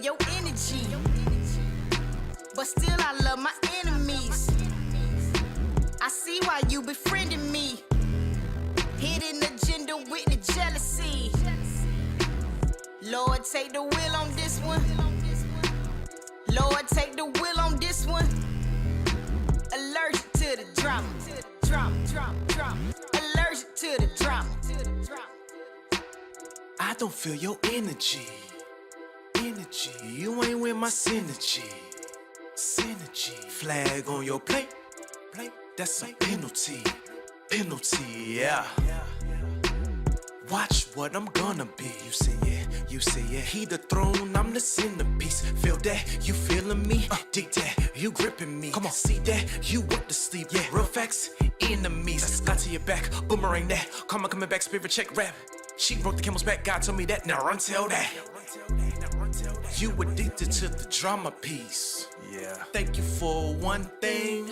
your energy, but still I love my enemies. I see why you befriending me. Hidden agenda with the jealousy. Lord, take the wheel on this one. Lord, take the wheel on this one. Allergic to the drama. Allergic to the drama. I don't feel your energy. You ain't with my synergy. Flag on your plate. That's a penalty. Yeah. Watch what I'm gonna be. You say yeah. He the throne, I'm the centerpiece. Feel that, you feeling me? Dig that, you gripping me. Come on, see that, you went to sleep. Yeah, real facts, enemies. Got to your back, boomerang that. Karma coming back, spirit check rap. She broke the camel's back, God told me that. Now run tell that. You addicted to the drama piece. Yeah. Thank you for one thing,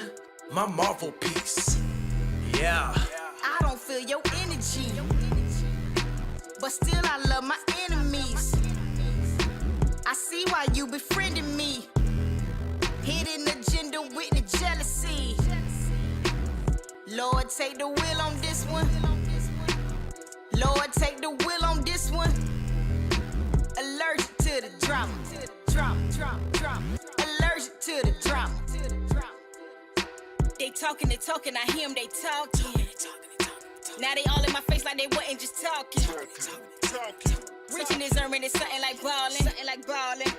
my Marvel piece. Yeah. I don't feel your energy, but still I love my enemies. I see why you befriending me. Hidden agenda with the jealousy. Lord, take the wheel on this one. Lord, take the wheel on this one. Allergic to the drama. Allergic to the drama. They talking, I hear them, they talking. Now they all in my face like they wasn't just talking. Rich in this urban is something like ballin'.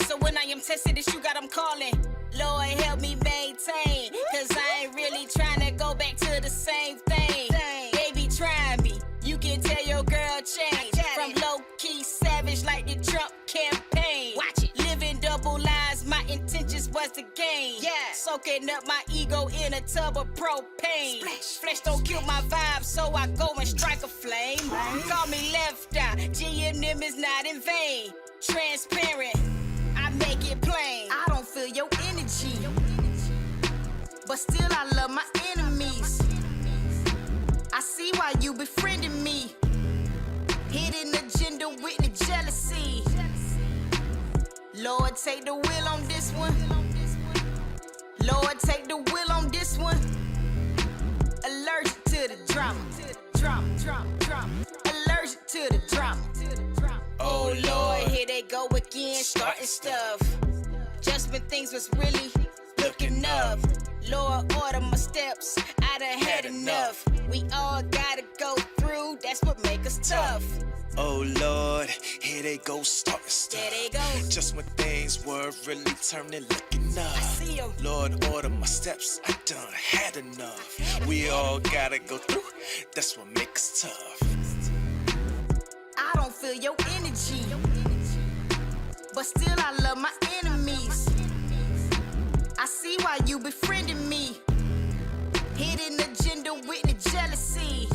So when I am tested, this you got them calling. Lord, help me maintain, cause I ain't really trying to go back to the same thing. They be trying me, you can tell your girl change. From low-key savage like the Trump campaign. Watch it. Living double lives, my intentions was to gain. Yeah. Soaking up my ego in a tub of propane. Flesh don't kill my vibe, so I go and strike a flame. Call me left eye, G&M is not in vain. Transparent, I make it plain. I don't feel your energy, but still I love my enemies. I see why you befriending me. Hidden agenda with the jealousy. Lord, take the wheel on this one. Lord, take the wheel on this one. Allergic to the drama. Allergic to the drama. Oh Lord, here they go again, starting stuff. Just when things was really looking up. Lord, order my steps, I done had enough. We all gotta go through, that's what make us tough. Oh Lord, here they go starting stuff. There they go. Just when things were really turning, looking up. I see 'em. Lord, order my steps, I done had enough. We all gotta go through, that's what makes us tough. I don't feel your energy, but still I love my enemies. I see why you befriending me. Hidden agenda with the jealousy.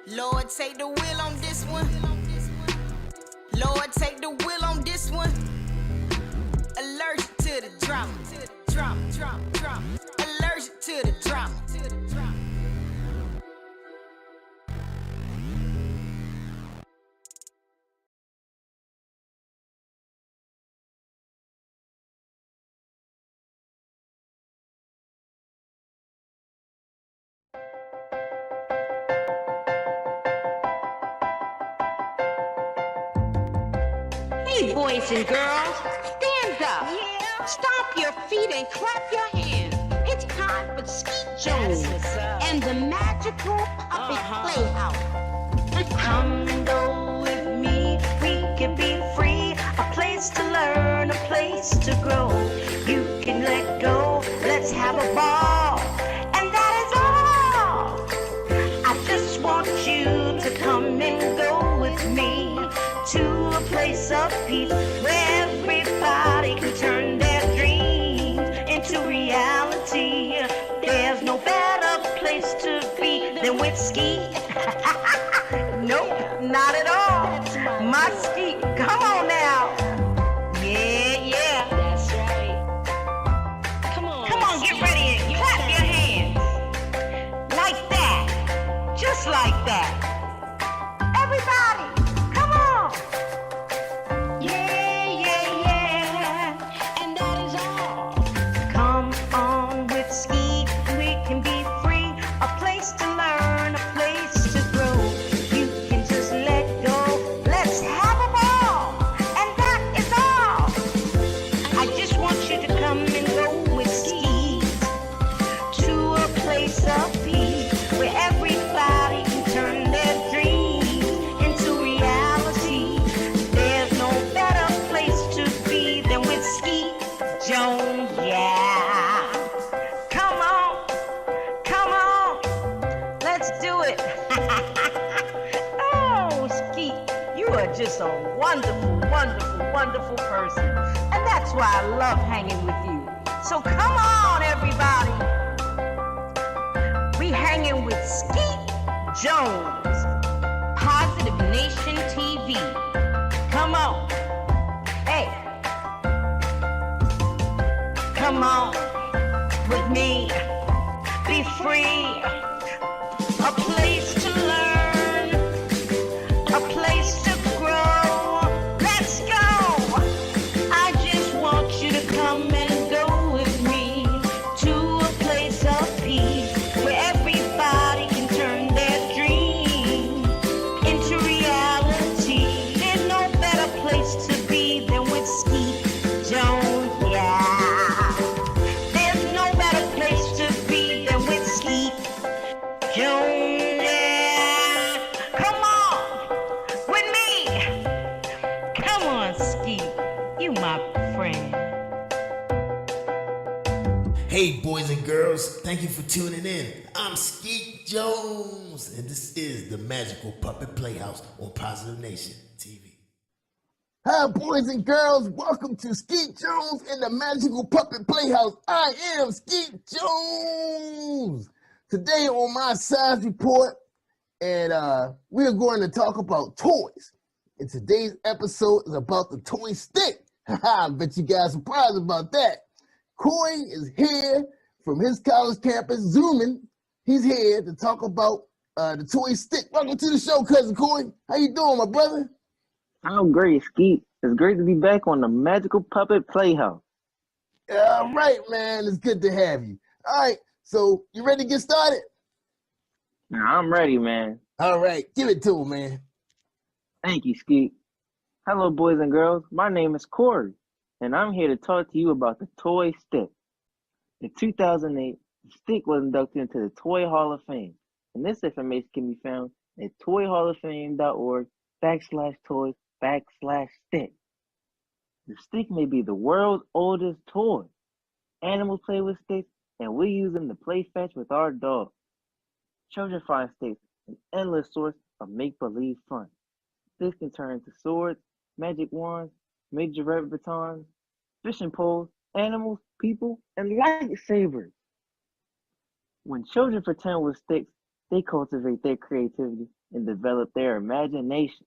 Lord, take the wheel on this one. Lord, take the wheel on this one. Allergic to the drama. Allergic to the drama. Hey, boys and girls, stand up. Yeah. Stomp your feet and clap your hands. It's time for Skeet Jones and the magical puppet Playhouse. Come and go with me, we can be free. A place to learn, a place to grow. You can let go, let's have a ball. And that is all. I just want you to come and go with me to a place of peace where everybody can turn their dreams into reality. There's no better place to be than with Skeet. Nope, not at all. My Skeet, come on now. Yeah. That's right. Come on, Get ready and clap your hands. Like that. Just like that. Everybody, come on. Yeah. wonderful, wonderful, wonderful person. And that's why I love hanging with you. So come on, everybody. We hanging with Skeet Jones, Positive Nation TV. Come on. Hey. Come on with me. Be free. A place to learn. A place to grow. Let's go. I just want you to come and go with me to a place of peace where everybody can turn their dreams into reality. There's no better place to be than with Skeet Jones. Yeah. There's no better place to be than with Skeet Jones. Yeah. Come on with me. Come on, Skeet. You my friend. Hey, boys and girls, thank you for tuning in. I'm Skeet Jones, and this is the Magical Puppet Playhouse on Positive Nation TV. Hi, boys and girls. Welcome to Skeet Jones and the Magical Puppet Playhouse. I am Skeet Jones. Today on my science report, and we are going to talk about toys. And today's episode is about the toy stick. I bet you guys are surprised about that. Coy is here from his college campus, Zooming. He's here to talk about the toy stick. Welcome to the show, Cousin Coy. How you doing, my brother? I'm great, Skeet. It's great to be back on the Magical Puppet Playhouse. All right, man. It's good to have you. All right. So you ready to get started? Now, I'm ready, man. All right. Give it to him, man. Thank you, Skeet. Hello, boys and girls. My name is Corey, and I'm here to talk to you about the toy stick. In 2008, the stick was inducted into the Toy Hall of Fame, and this information can be found at toyhalloffame.org/toys/stick. The stick may be the world's oldest toy. Animals play with sticks, and we use them to play fetch with our dogs. Children find sticks an endless source of make-believe fun. Sticks can turn into swords, magic wands, major batons, fishing poles, animals, people, and lightsabers. When children pretend with sticks, they cultivate their creativity and develop their imagination.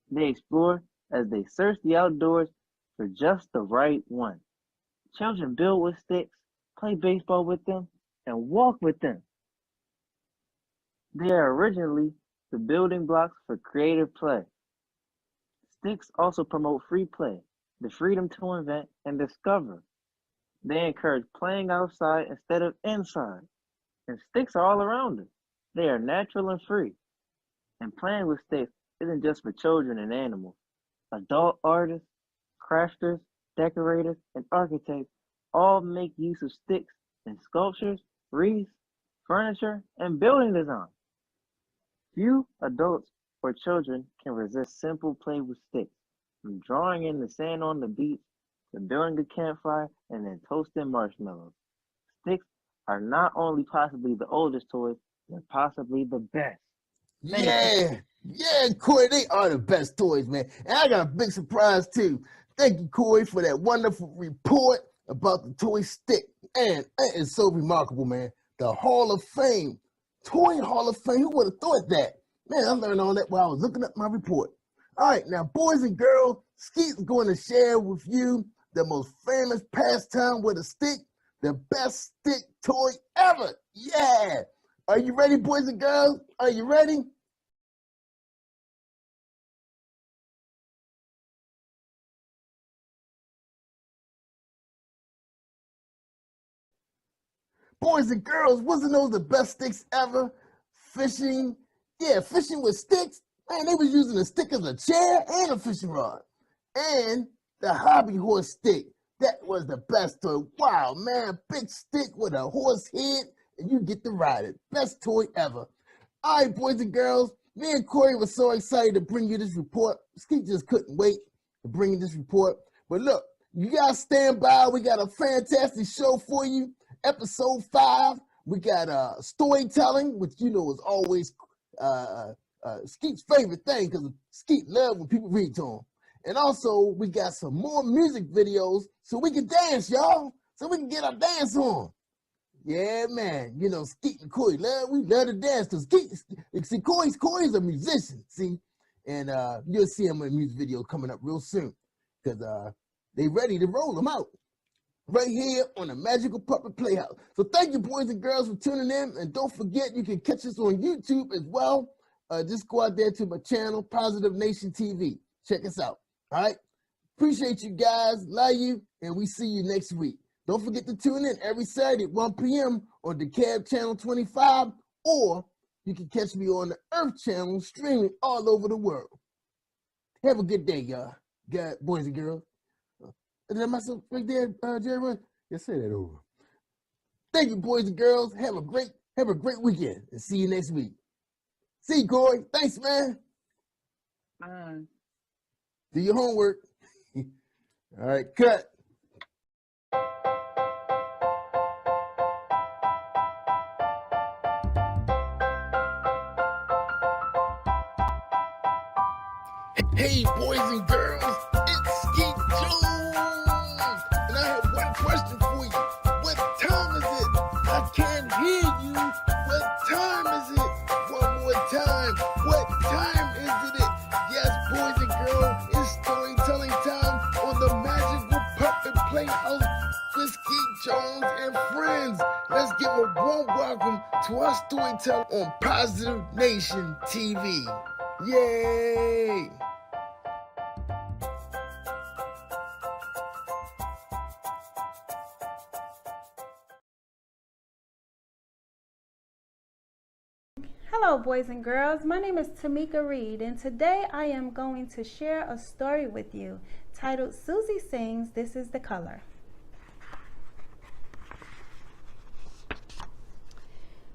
They explore as they search the outdoors for just the right one. Children build with sticks, play baseball with them, and walk with them. They are originally the building blocks for creative play. Sticks also promote free play, the freedom to invent and discover. They encourage playing outside instead of inside. And sticks are all around us. They are natural and free. And playing with sticks isn't just for children and animals. Adult artists, crafters, decorators, and architects all make use of sticks in sculptures, wreaths, furniture, and building design. Few adults or children can resist simple play with sticks, from drawing in the sand on the beach to building a campfire and then toasting marshmallows. Sticks are not only possibly the oldest toys, they're possibly the best. Yeah, Corey, they are the best toys, man. And I got a big surprise too. Thank you, Corey, for that wonderful report about the toy stick. And that is so remarkable, man. The Hall of Fame, Toy Hall of Fame. Who would have thought that? Man, I learned all that while I was looking up my report. All right, now, boys and girls, Skeet's going to share with you the most famous pastime with a stick, the best stick toy ever. Yeah. Are you ready, boys and girls? Are you ready? Boys and girls, wasn't those the best sticks ever? Fishing, fishing with sticks. Man, they was using a stick as a chair and a fishing rod. And the hobby horse stick, that was the best toy. Wow, man, big stick with a horse head, and you get to ride it. Best toy ever. All right, boys and girls, me and Corey were so excited to bring you this report. Skeet just couldn't wait to bring you this report. But look, you guys stand by. We got a fantastic show for you. Episode 5, we got storytelling, which you know is always Skeet's favorite thing because Skeet loves when people read to him. And also, we got some more music videos so we can dance, y'all. So we can get our dance on. Yeah, man. You know, Skeet and Corey, we love to dance. See, Corey's a musician, see? And you'll see him in music videos coming up real soon. Because they ready to roll them out. Right here on the Magical Puppet Playhouse. So thank you, boys and girls, for tuning in. And don't forget, you can catch us on YouTube as well. Just go out there to my channel, Positive Nation TV. Check us out. All right? Appreciate you guys. Love you. And we see you next week. Don't forget to tune in every Saturday at 1 p.m. on the Cab Channel 25, or you can catch me on the Earth Channel streaming all over the world. Have a good day, y'all. Boys and girls. Is that myself right there, Jerry? Yeah, say that over. Thank you, boys and girls. Have a great weekend, and see you next week. See you, Corey. Thanks, man. Bye. Do your homework. All right, cut. Hey, boys and girls, it's Skeet Jones, and I have one question for you. What time is it? I can't hear you. What time is it? One more time. What time is it? Yes, boys and girls, it's storytelling time on the Magical Puppet Playhouse with Skeet Jones and friends. Let's give a warm welcome to our storyteller on Positive Nation TV. Yay! Hello, boys and girls. My name is Tamika Reed, and today I am going to share a story with you titled Susie Sings, This is the Color.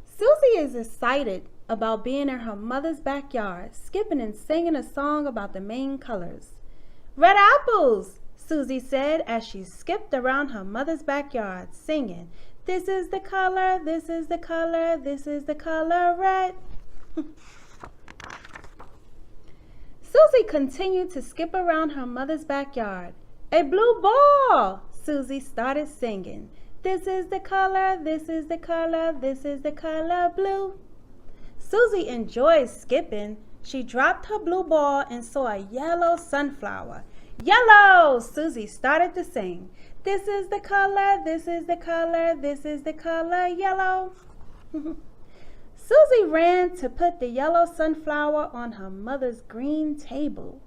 Susie is excited about being in her mother's backyard, skipping and singing a song about the main colors. Red apples, Susie said as she skipped around her mother's backyard, singing, this is the color, this is the color, this is the color red. Susie continued to skip around her mother's backyard. A blue ball, Susie started singing. This is the color, this is the color, this is the color blue. Susie enjoyed skipping. She dropped her blue ball and saw a yellow sunflower. Yellow, Susie started to sing. This is the color, this is the color, this is the color yellow. Susie ran to put the yellow sunflower on her mother's green table.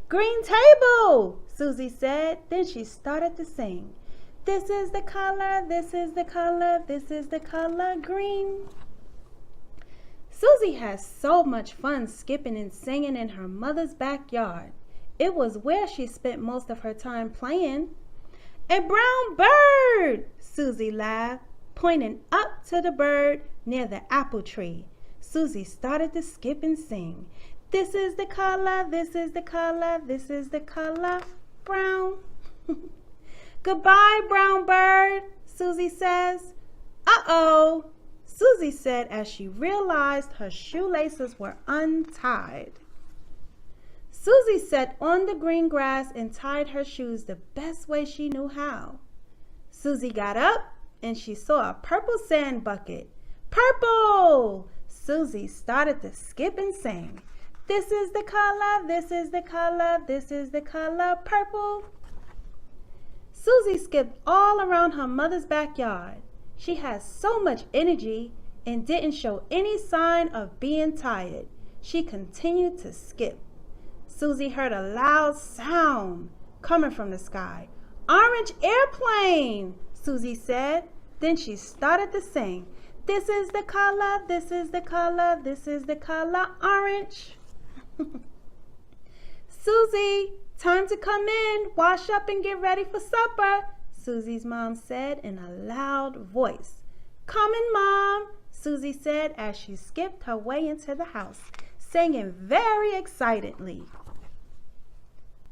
Green table, Susie said. Then she started to sing. This is the color, this is the color, this is the color green. Susie had so much fun skipping and singing in her mother's backyard. It was where she spent most of her time playing. A brown bird, Susie laughed, pointing up to the bird near the apple tree. Susie started to skip and sing. This is the color, this is the color, this is the color brown. Goodbye, brown bird, Susie says. Uh-oh, Susie said as she realized her shoelaces were untied. Susie sat on the green grass and tied her shoes the best way she knew how. Susie got up and she saw a purple sand bucket. Purple! Susie started to skip and sing. This is the color, this is the color, this is the color purple. Susie skipped all around her mother's backyard. She had so much energy and didn't show any sign of being tired. She continued to skip. Susie heard a loud sound coming from the sky. Orange airplane, Susie said. Then she started to sing. This is the color, this is the color, this is the color orange. Susie, time to come in, wash up and get ready for supper, Susie's mom said in a loud voice. Coming, Mom, Susie said as she skipped her way into the house, singing very excitedly.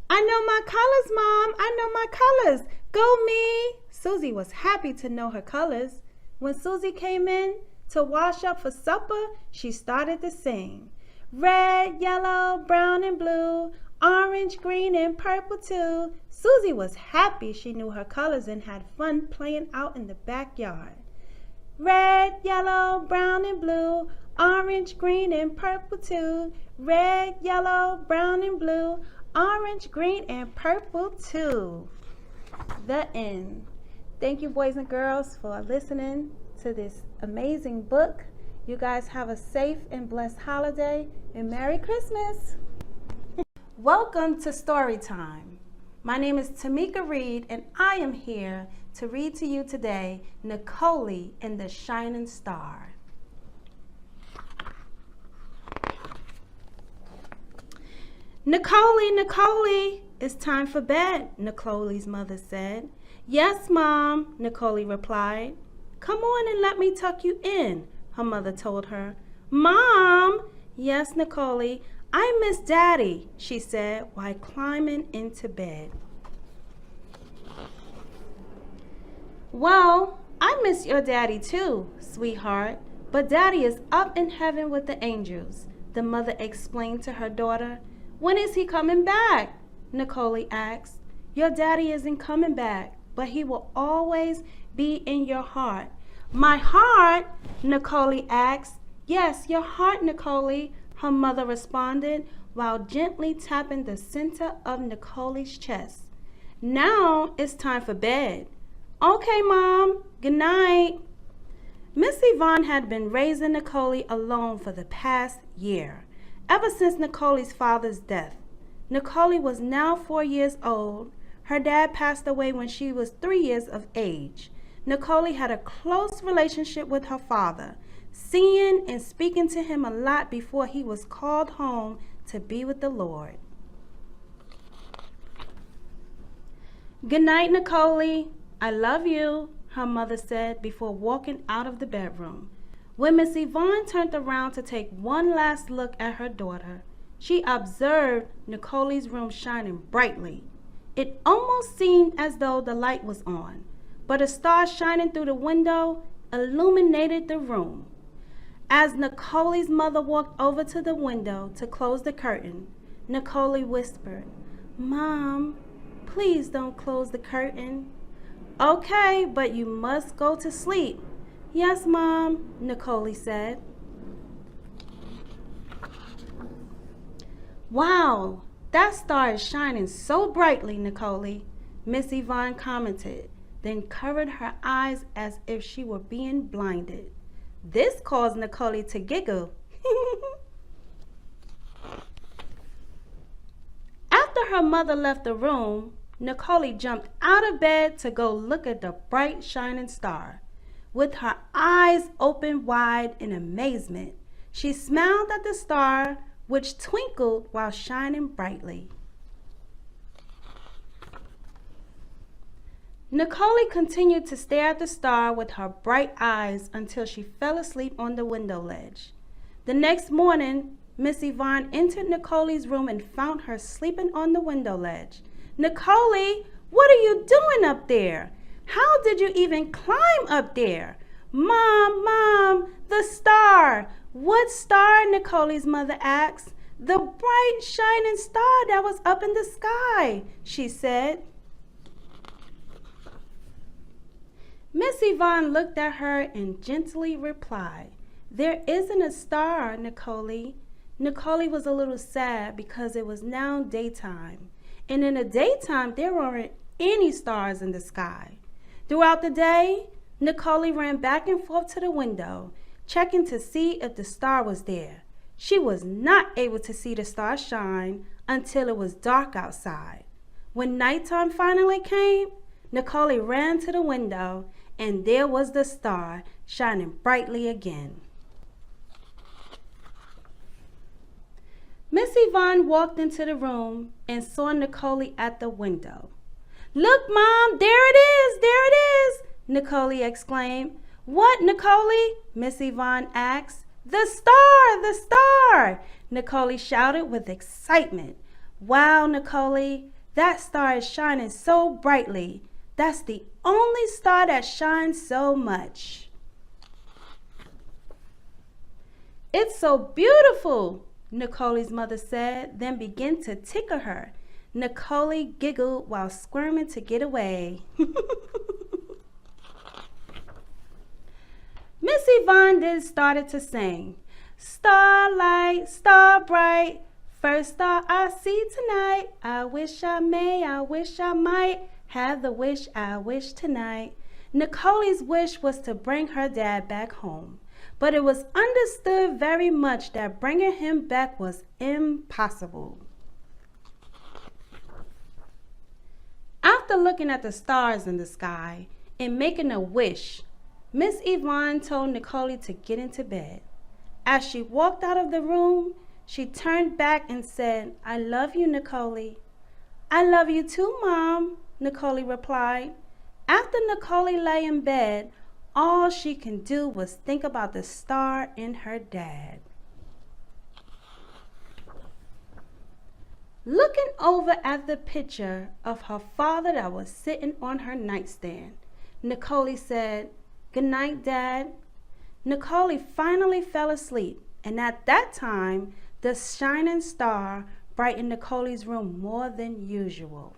I know my colors, Mom. I know my colors. Go me. Susie was happy to know her colors. When Susie came in to wash up for supper, she started to sing. Red, yellow, brown, and blue, orange, green, and purple too. Susie was happy she knew her colors and had fun playing out in the backyard. Red, yellow, brown, and blue, orange, green, and purple too. Red, yellow, brown, and blue, orange, green, and purple too. The end. Thank you, boys and girls, for listening to this amazing book. You guys have a safe and blessed holiday and Merry Christmas. Welcome to Story Time. My name is Tamika Reed, and I am here to read to you today Nicole and the Shining Star. Nicole, it's time for bed, Nicole's mother said. Yes, Mom, Nicole replied. Come on and let me tuck you in, her mother told her. Mom! Yes, Nicole, I miss Daddy, she said while climbing into bed. Well, I miss your daddy too, sweetheart, but Daddy is up in heaven with the angels, the mother explained to her daughter. When is he coming back? Nicole asked. Your daddy isn't coming back, but he will always be in your heart. My heart? Nicole asked. Yes, your heart, Nicole, her mother responded while gently tapping the center of Nicole's chest. Now it's time for bed. Okay, Mom. Good night. Miss Yvonne had been raising Nicole alone for the past year, ever since Nicole's father's death. Nicole was now 4 years old. Her dad passed away when she was 3 years of age. Nicole had a close relationship with her father, seeing and speaking to him a lot before he was called home to be with the Lord. Good night, Nicole. I love you, her mother said before walking out of the bedroom. When Miss Yvonne turned around to take one last look at her daughter, she observed Nicole's room shining brightly. It almost seemed as though the light was on, but a star shining through the window illuminated the room. As Nicole's mother walked over to the window to close the curtain, Nicole whispered, Mom, please don't close the curtain. Okay, but you must go to sleep. Yes, Mom, Nicole said. Wow, that star is shining so brightly, Nicole, Miss Yvonne commented, then covered her eyes as if she were being blinded. This caused Nicole to giggle. After her mother left the room, Nicole jumped out of bed to go look at the bright shining star. With her eyes open wide in amazement, she smiled at the star, which twinkled while shining brightly. Nicole continued to stare at the star with her bright eyes until she fell asleep on the window ledge. The next morning, Miss Yvonne entered Nicole's room and found her sleeping on the window ledge. Nicole, what are you doing up there? How did you even climb up there? Mom, the star. What star? Nicole's mother asked. The bright shining star that was up in the sky, she said. Miss Yvonne looked at her and gently replied, There isn't a star, Nicole. Nicole was a little sad because it was now daytime, and in the daytime there weren't any stars in the sky. Throughout the day, Nicole ran back and forth to the window, checking to see if the star was there. She was not able to see the star shine until it was dark outside. When nighttime finally came, Nicole ran to the window, and there was the star shining brightly again. Miss Yvonne walked into the room and saw Nicole at the window. Look, Mom, there it is, Nicole exclaimed. What, Nicole? Miss Yvonne asked. The star, Nicole shouted with excitement. Wow, Nicole, that star is shining so brightly. That's the only star that shines so much. It's so beautiful, Nicole's mother said, then began to tickle her. Nicole giggled while squirming to get away. Miss Yvonne then started to sing. Starlight, star bright, first star I see tonight. I wish I may, I wish I might have the wish I wish tonight. Nicole's wish was to bring her dad back home, but it was understood very much that bringing him back was impossible. After looking at the stars in the sky and making a wish, Miss Yvonne told Nicole to get into bed. As she walked out of the room, she turned back and said, I love you, Nicole. I love you too, Mom, Nicole replied. After Nicole lay in bed, all she can do was think about the star in her dad. Looking over at the picture of her father that was sitting on her nightstand, Nicole said, Good night, Dad. Nicole finally fell asleep, and at that time, the shining star brightened Nicole's room more than usual.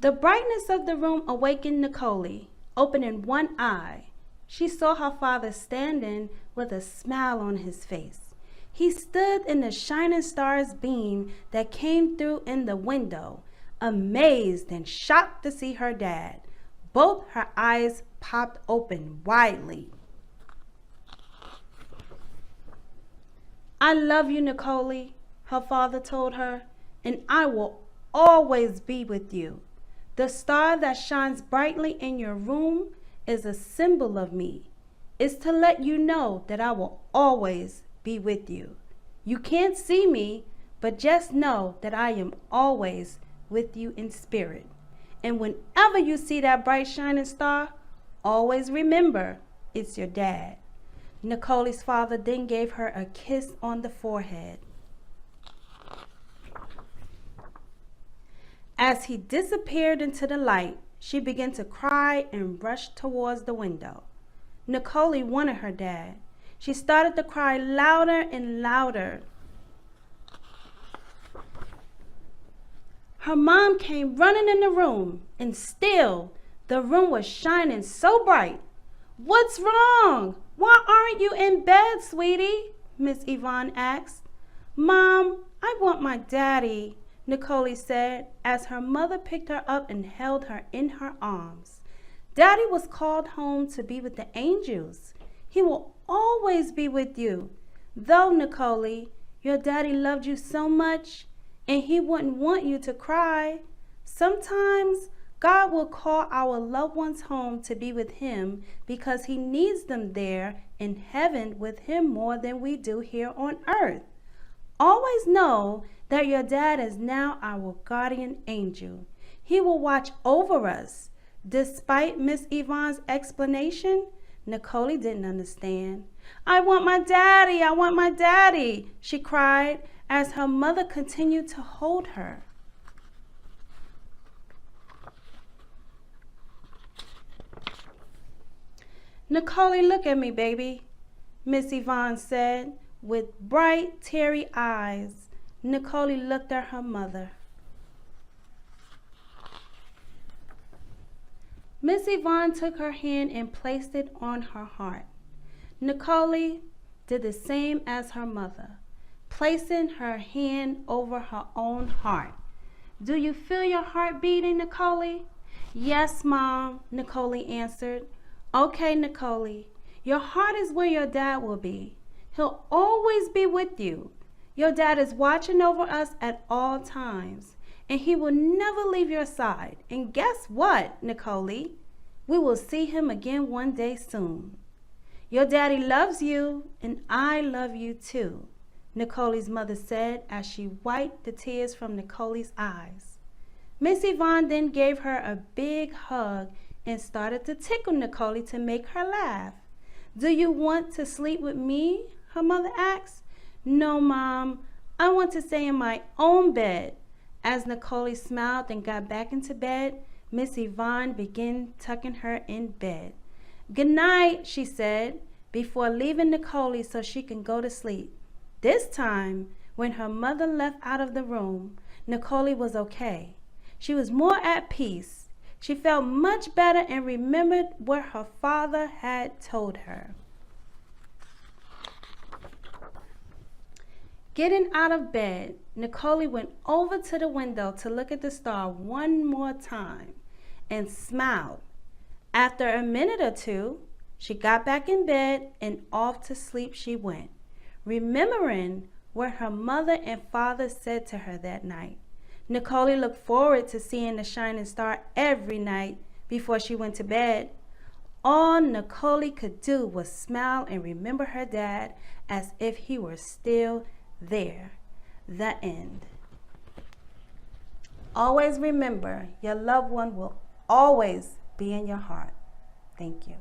The brightness of the room awakened Nicole. Opening one eye, she saw her father standing with a smile on his face. He stood in the shining star's beam that came through in the window, amazed and shocked to see her dad. Both her eyes popped open widely. I love you, Nicole, her father told her, and I will always be with you. The star that shines brightly in your room is a symbol of me. It's to let you know that I will always be with you. You can't see me, but just know that I am always with you in spirit. And whenever you see that bright shining star, always remember it's your dad. Nicole's father then gave her a kiss on the forehead. As he disappeared into the light, she began to cry and rushed towards the window. Nicole wanted her dad. She started to cry louder and louder. Her mom came running in the room, and still the room was shining so bright. What's wrong? Why aren't you in bed, sweetie? Miss Yvonne asked. Mom, I want my daddy, Nicole said as her mother picked her up and held her in her arms. Daddy was called home to be with the angels. He will always be with you. Though, Nicole, your daddy loved you so much, and he wouldn't want you to cry. Sometimes God will call our loved ones home to be with him because he needs them there in heaven with him more than we do here on earth. Always know that your dad is now our guardian angel. He will watch over us. Despite Miss Yvonne's explanation, Nicole didn't understand. I want my daddy, I want my daddy, she cried as her mother continued to hold her. Nicole, look at me, baby, Miss Yvonne said. With bright, teary eyes, Nicole looked at her mother. Miss Yvonne took her hand and placed it on her heart. Nicole did the same as her mother, placing her hand over her own heart. Do you feel your heart beating, Nicole? Yes, Mom, Nicole answered. Okay, Nicole, your heart is where your dad will be. He'll always be with you. Your dad is watching over us at all times, and he will never leave your side. And guess what, Nicole? We will see him again one day soon. Your daddy loves you, and I love you too, Nicole's mother said as she wiped the tears from Nicole's eyes. Miss Yvonne then gave her a big hug and started to tickle Nicole to make her laugh. Do you want to sleep with me? Her mother asked. No, Mom, I want to stay in my own bed. As Nicole smiled and got back into bed, Miss Yvonne began tucking her in bed. Good night, she said. before leaving Nicole so she can go to sleep. This time, when her mother left out of the room, Nicole was okay. She was more at peace. She felt much better and remembered what her father had told her. Getting out of bed, Nicole went over to the window to look at the star one more time and smiled. After a minute or two, she got back in bed and off to sleep she went, remembering what her mother and father said to her that night. Nicole looked forward to seeing the shining star every night before she went to bed. All Nicole could do was smile and remember her dad as if he were still there. The end. Always remember, your loved one will always be in your heart. Thank you.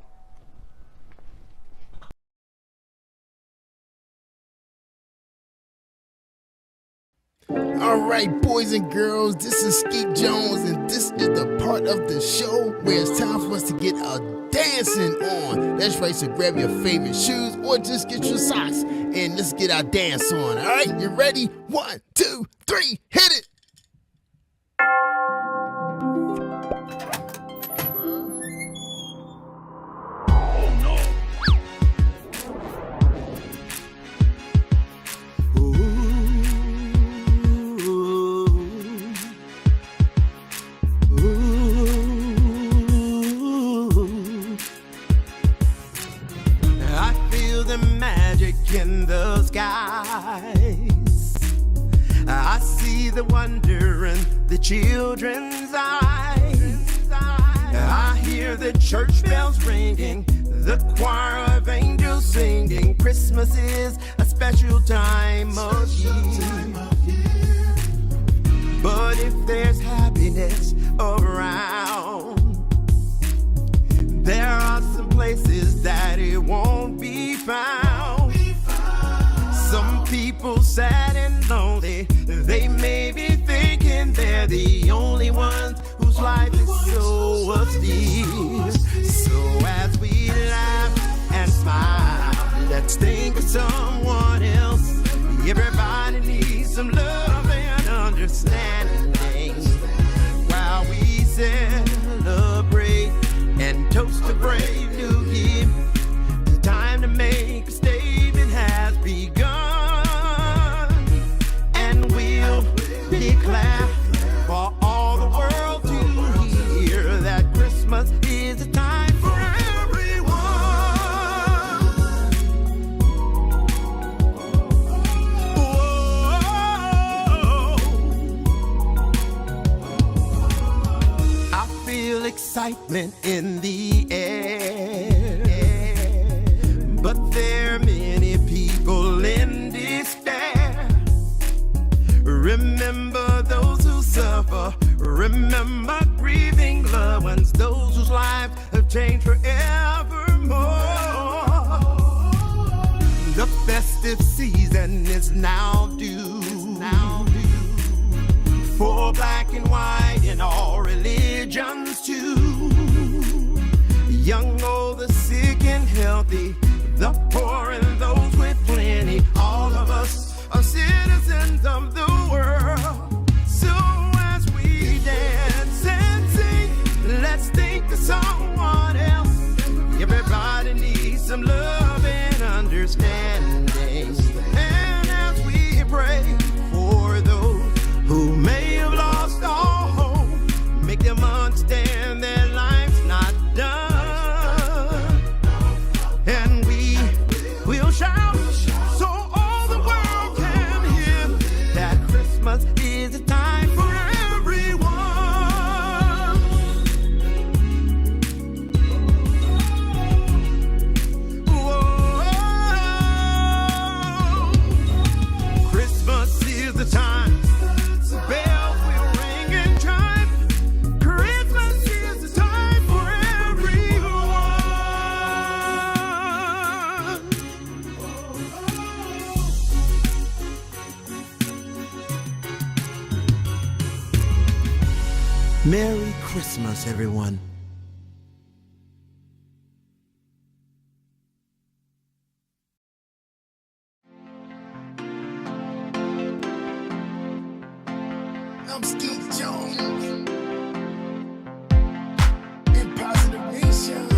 All right, boys and girls, this is Skeet Jones, and this is the part of the show where it's time for us to get a dancing on. That's right, so grab your favorite shoes or just get your socks and let's get our dance on. All right, you ready? 1, 2, 3, hit it! In the skies, I see the wonder in the children's eyes. I hear the church bells ringing, the choir of angels singing. Christmas is a special time of year. But if there's happiness around, there are some places that it won't be found. Some people sad and lonely, they may be thinking they're the only ones whose life is so austere. So as we laugh and smile, let's think of someone else. Everybody needs some love and understanding while we celebrate and toast a brave new year. The time to make a statement has begun, and we'll declare for all the world to hear that Christmas is a time for everyone. Whoa. I feel excitement in the air, but there are many people in despair. Remember those who suffer, remember grieving loved ones, those whose lives have changed forevermore. The festive season is now due for black and white in all religions too. Young, old, the sick and healthy, the poor and those with plenty. All of us are citizens of the world. So as we dance and sing, let's think of someone else. Everybody needs some love and understanding. And as we pray for those who may have lost all hope, make them understand their life's not done. And we'll shout so all the world can hear that Christmas is a time for everyone. Whoa. Christmas is the time. Bells will ring and chime. Christmas is the time for everyone. Merry Christmas, everyone. 'Cause Christmas is the time. Bells will ring and chime. Christmas is the time for everyone. Merry Christmas, everyone. Merry Christmas, everyone. 'Cause Christmas is the time. Bells will ring and chime. Christmas is the time for everyone. Merry Christmas, everyone. I'm Skeet Jones. In Positive Nation.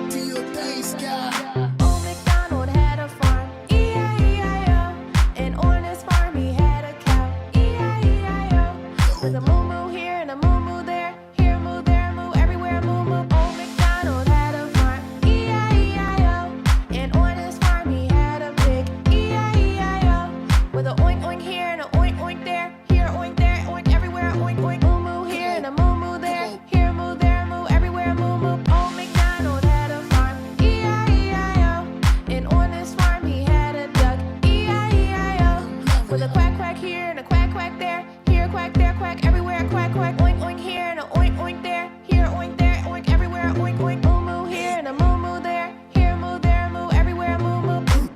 Do your thing, Sky. Old MacDonald had a farm, E-I-E-I-O. And on his farm he had a cow, E-I-E-I-O. With a moo-moo here and a moo-moo there, here a moo, there a moo, everywhere a moo-moo. Old MacDonald had a farm, E-I-E-I-O. And on his farm he had a pig, E-I-E-I-O. With a oink oink here and a oink oink there, here a oink there, oink everywhere, a oink oink. Moo-moo here and a moo-moo there, here a moo, there a moo, everywhere a moo-moo. Old MacDonald had a farm, E-I-E-I-O. And on his farm he had a duck, E-I-E-I-O. With a quack quack here and a quack quack there, here a quack, there a quack, everywhere a quack quack. Oink oink here and a oink oink there, here a oink there, oink everywhere a oink oink. Moo moo here and a moo moo there, here a moo, there a moo, everywhere a moo moo.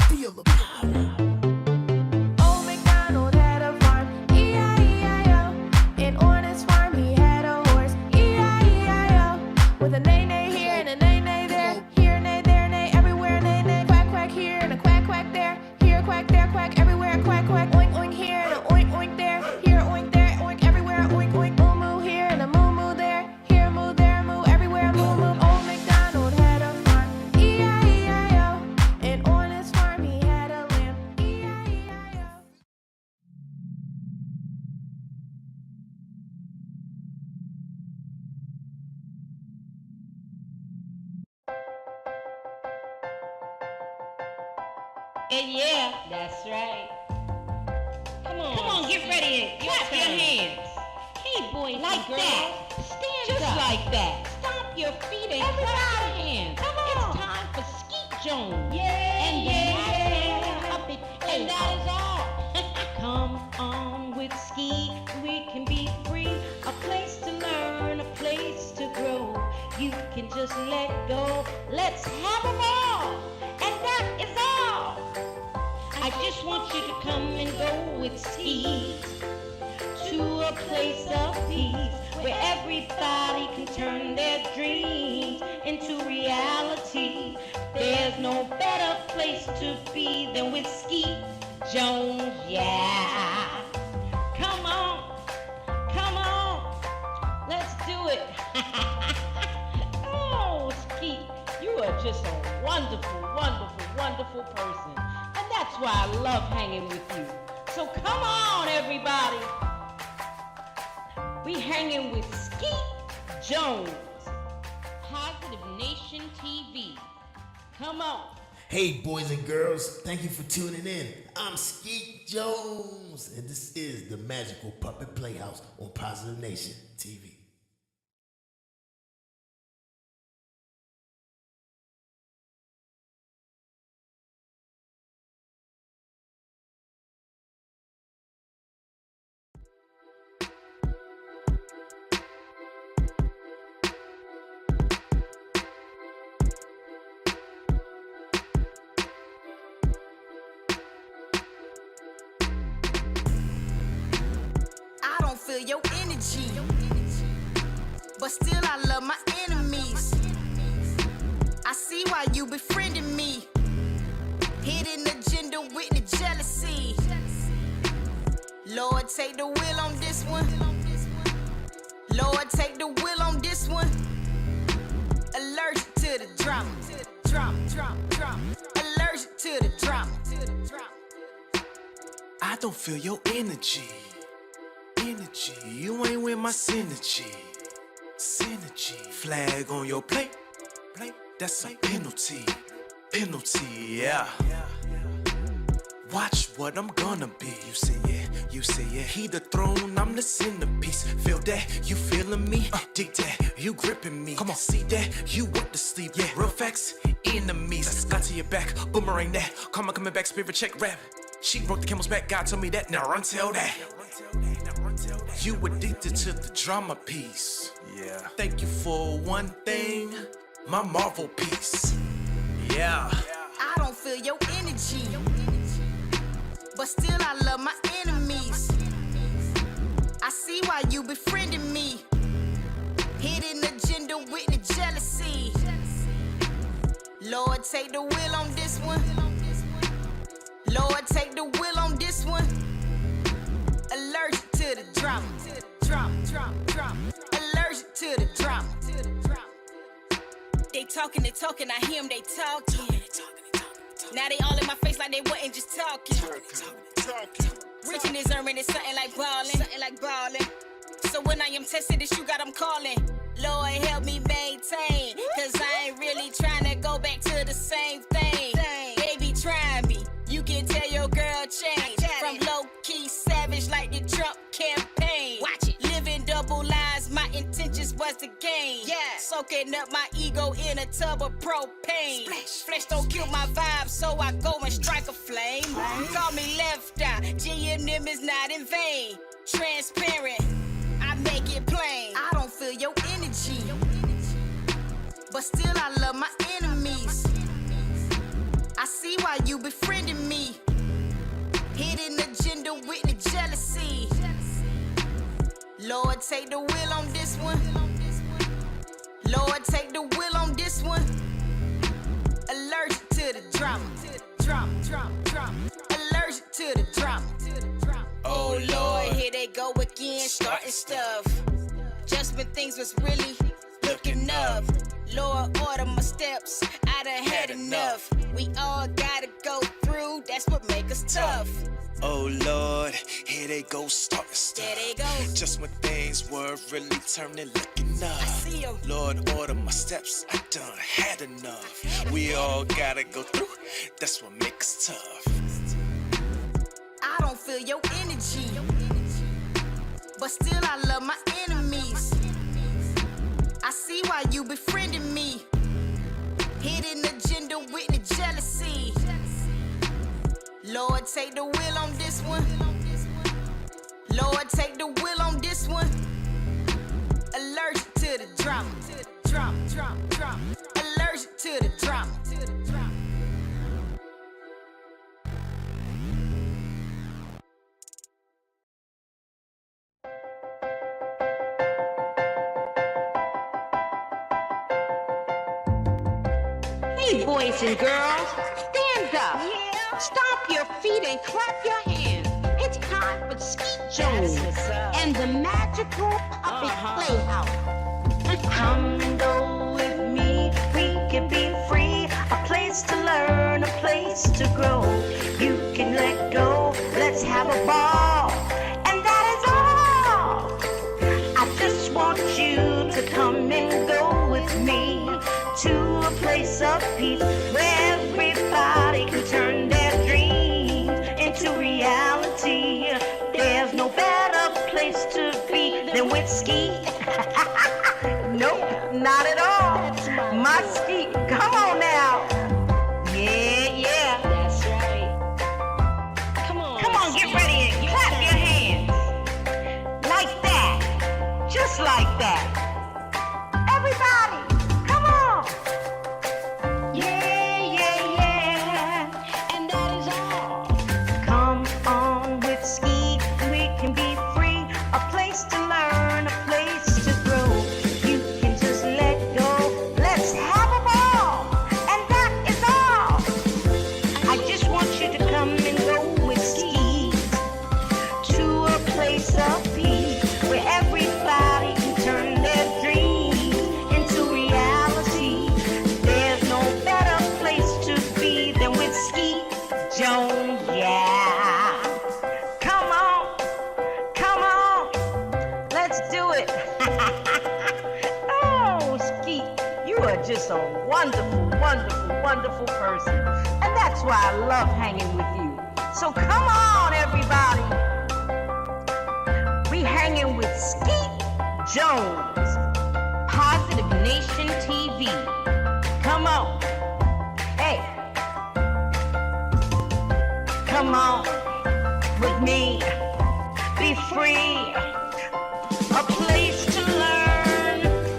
Feel the power. Old MacDonald had a farm, E-I-E-I-O. And on his farm he had a horse, E-I-E-I-O. With a neigh neigh here and a neigh neigh there, here a neigh, there a neigh, everywhere a neigh neigh. Quack quack here and a quack quack there, here a quack, there a quack, everywhere a quack quack. Oink oink here and a oink oink there, here a oink there, oink everywhere a oink oink. Moo moo here and a moo moo there, here a moo, there a moo, everywhere a moo moo. Old MacDonald had a farm, E-I-E-I-O. And on his farm he had a lamb, E-I-E-I-O. And yeah, that's right. Come on, get ready and clap your hands. Hey, boys like and girls, that. Stand just up. Like that. Stomp your feet and clap your hands. Come on. It's time for Skeet Jones. Yeah, and the puppet Playhouse. And that is all. Come on with Skeet, we can be free. A place to learn, a place to grow. You can just let go. Let's have a ball. And that is all. I just want you to come and go with Skeet to a place of peace where everybody can turn their dreams into reality. There's no better place to be than with Skeet Jones, yeah. Come on, let's do it. Oh, Skeet, you are just a wonderful, wonderful, wonderful person. And that's why I love hanging with you. So come on, everybody. We hanging with Skeet Jones. Positive Nation TV. Come on. Hey, boys and girls, thank you for tuning in. I'm Skeet Jones, and this is the Magical Puppet Playhouse on Positive Nation TV. I don't feel your energy, but still I love my enemies. I see why you befriending me. Hidden agenda with the jealousy. Lord, take the wheel on this one. Lord, take the wheel on this one. Allergic to the drama. Allergic to the drama. I don't feel your energy. You ain't with my synergy. Flag on your plate. That's a penalty. Yeah. Watch what I'm gonna be. You say yeah. He the throne, I'm the centerpiece. Feel that? You feeling me? Dig that? You gripping me? Come on, see that? You want to sleep? Yeah. Real facts, enemies. Got to your back, boomerang that. Karma coming back, spirit check rap. She broke the camel's back. God told me that. Now run tell that. You addicted to the drama piece. Yeah. Thank you for one thing, my Marvel piece. Yeah. I don't feel your energy, but still I love my enemies. I see why you befriending me. Hidden agenda with the jealousy. Lord, take the wheel on this one. Lord, take the wheel on this one. Allergic to the drama. Allergic to the drama. They talking, I hear them, they talking. Now they all in my face like they wasn't just talking. Reaching this earning is something like ballin'. So when I am tested, this you got them calling. Lord help me maintain, cause I ain't really trying to go back to the same thing. They be trying me, you can tell your girl change. From low-key savage like the Trump campaign. Watch it, living double lives, my intentions was to gain. Soaking up my ego in a tub of propane. Flesh don't kill my vibe, so I go and strike a flame. Call me left eye, G&M is not in vain. Transparent, I make it plain. I don't feel your energy, but still I love my enemies. I see why you befriending me. Hidden agenda with the jealousy. Lord, take the wheel on this one. Lord, take the wheel on this one. Allergic to the drama. Allergic to the drama. Oh Lord, here they go again, starting stuff. Just when things was really looking up. Lord, order my steps, I done had enough. We all gotta go through, that's what make us tough. Oh Lord, here they go starting stuff. There they go. Just when things were really turning, looking up. I see 'em. Lord, order my steps, I done had enough. We all gotta go through, that's what makes us tough. I don't feel your energy, but still I love my enemies. I see why you befriending me. Hidden agenda with the jealousy. Lord, take the wheel on this one. Lord, take the wheel on this one. Allergic to the drama. Allergic to the drama. Hey, boys and girls, stand up. Stomp your feet and clap your hands. It's time for Skeet Jones and the magical puppet Playhouse. Come and go with me, we can be free. A place to learn, a place to grow. You can let go, let's have a ball. And that is all. I just want you to come and go with me to a place of peace where everybody can turn their dreams into reality. There's no better place to be than with Skeet. Nope, not at all. My Skeet, come on now. Yeah. That's right. Come on, Get ready and clap your hands. Like that. Just like that. Everybody, come on. Yeah. and that is all. Come on with Skeet, we can be free. A place to learn, a place to grow. You can just let go. Let's have a ball. And that is all. I just want you to come and go with Skeet to a place of peace where everybody can turn their dreams into reality. There's no better place to be than with Skeet Jones, yeah. Come on, let's do it. Oh, Skeet, you are just a wonderful person. And that's why I love hanging with you. So come on, everybody. We hanging with Skeet Jones, Positive Nation TV. Come on. Hey. Come on with me. Be free. A place to learn.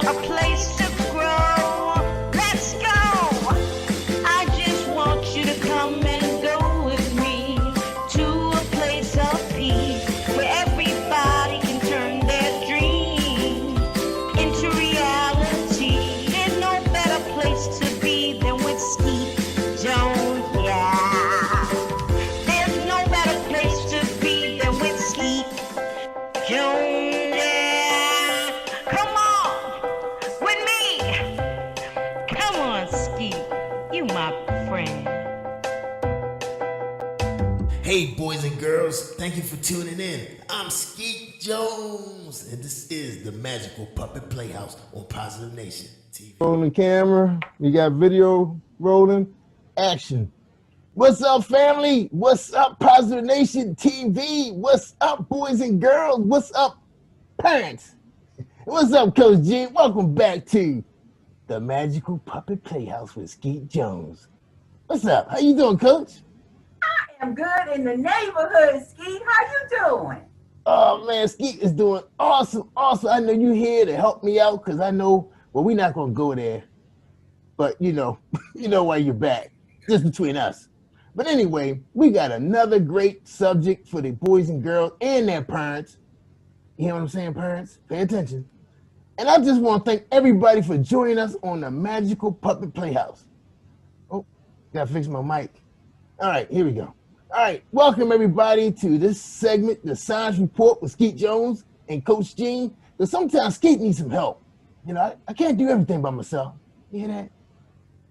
A place to grow. Let's go. I just want you to come and go with me to a place of peace where everybody can turn their dreams into reality. There's no better place to be than with Skeet Jones, yeah. Hey, boys and girls, thank you for tuning in. I'm Skeet Jones, and this is the Magical Puppet Playhouse on Positive Nation TV. Rolling camera, we got video rolling, action. What's up, family? What's up, Positive Nation TV? What's up, boys and girls? What's up, parents? What's up, Coach G? Welcome back to the Magical Puppet Playhouse with Skeet Jones. What's up? How you doing, Coach? I'm good in the neighborhood, Skeet. How you doing? Oh man, Skeet is doing awesome. I know you here to help me out because I know, well, we're not gonna go there, but you know why you're back, just between us. But anyway, we got another great subject for the boys and girls and their parents. You hear what I'm saying, parents? Pay attention. And I just want to thank everybody for joining us on the Magical Puppet Playhouse. Oh, gotta fix my mic. All right, here we go. All right, welcome everybody to this segment, the Science Report with Skeet Jones and Coach Gene. Because sometimes Skeet needs some help. You know, I can't do everything by myself. You hear that?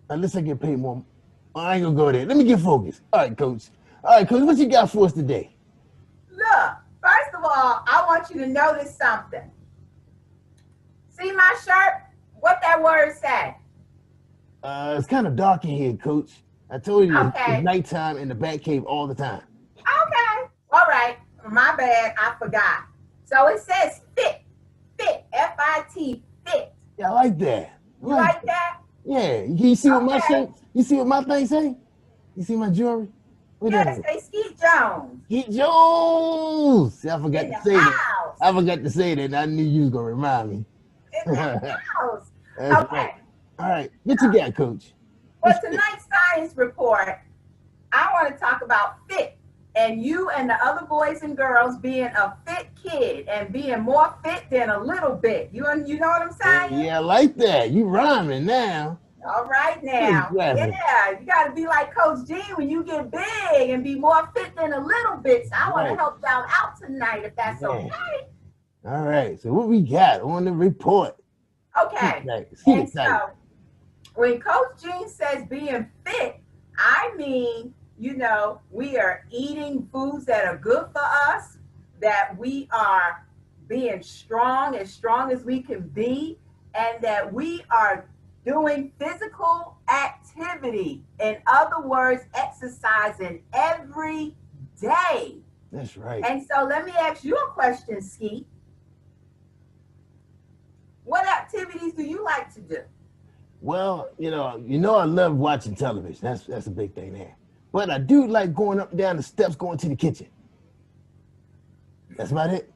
Unless I get paid more. I ain't gonna go there. Let me get focused. All right, Coach. All right, Coach, what you got for us today? Look, first of all, I want you to notice something. See my shirt? What that word say? It's kind of dark in here, Coach. I told you Okay. it's nighttime in the Bat Cave all the time. Okay. All right. My bad. I forgot. So it says fit. Fit. F-I-T. Fit. Yeah, I like that. You like that? Yeah. You see what my Okay. shirt? You see what my thing say? You see my jewelry? What Yeah, that it say Skeet Jones. Skeet Jones. See, I forgot In to the say that. house. I forgot to say that. And I knew you was gonna remind me. In the house. That's Okay. right. All right. What you got, Coach? For tonight's science report, I want to talk about fit and you and the other boys and girls being a fit kid and being more fit than a little bit. You know what I'm saying? Yeah, I like that. You rhyming now. All right now. Exactly. Yeah, you got to be like Coach G when you get big and be more fit than a little bit. So I want to Right. help y'all out tonight if that's Yeah. okay. All right. So what we got on the report? Okay. And so when Coach Gene says being fit, I mean, we are eating foods that are good for us, that we are being strong as we can be, and that we are doing physical activity. In other words, exercising every day. That's right. And so let me ask you a question, Skeet. What activities do you like to do? Well, I love watching television. That's a big thing there. But I do like going up and down the steps, going to the kitchen. That's about it.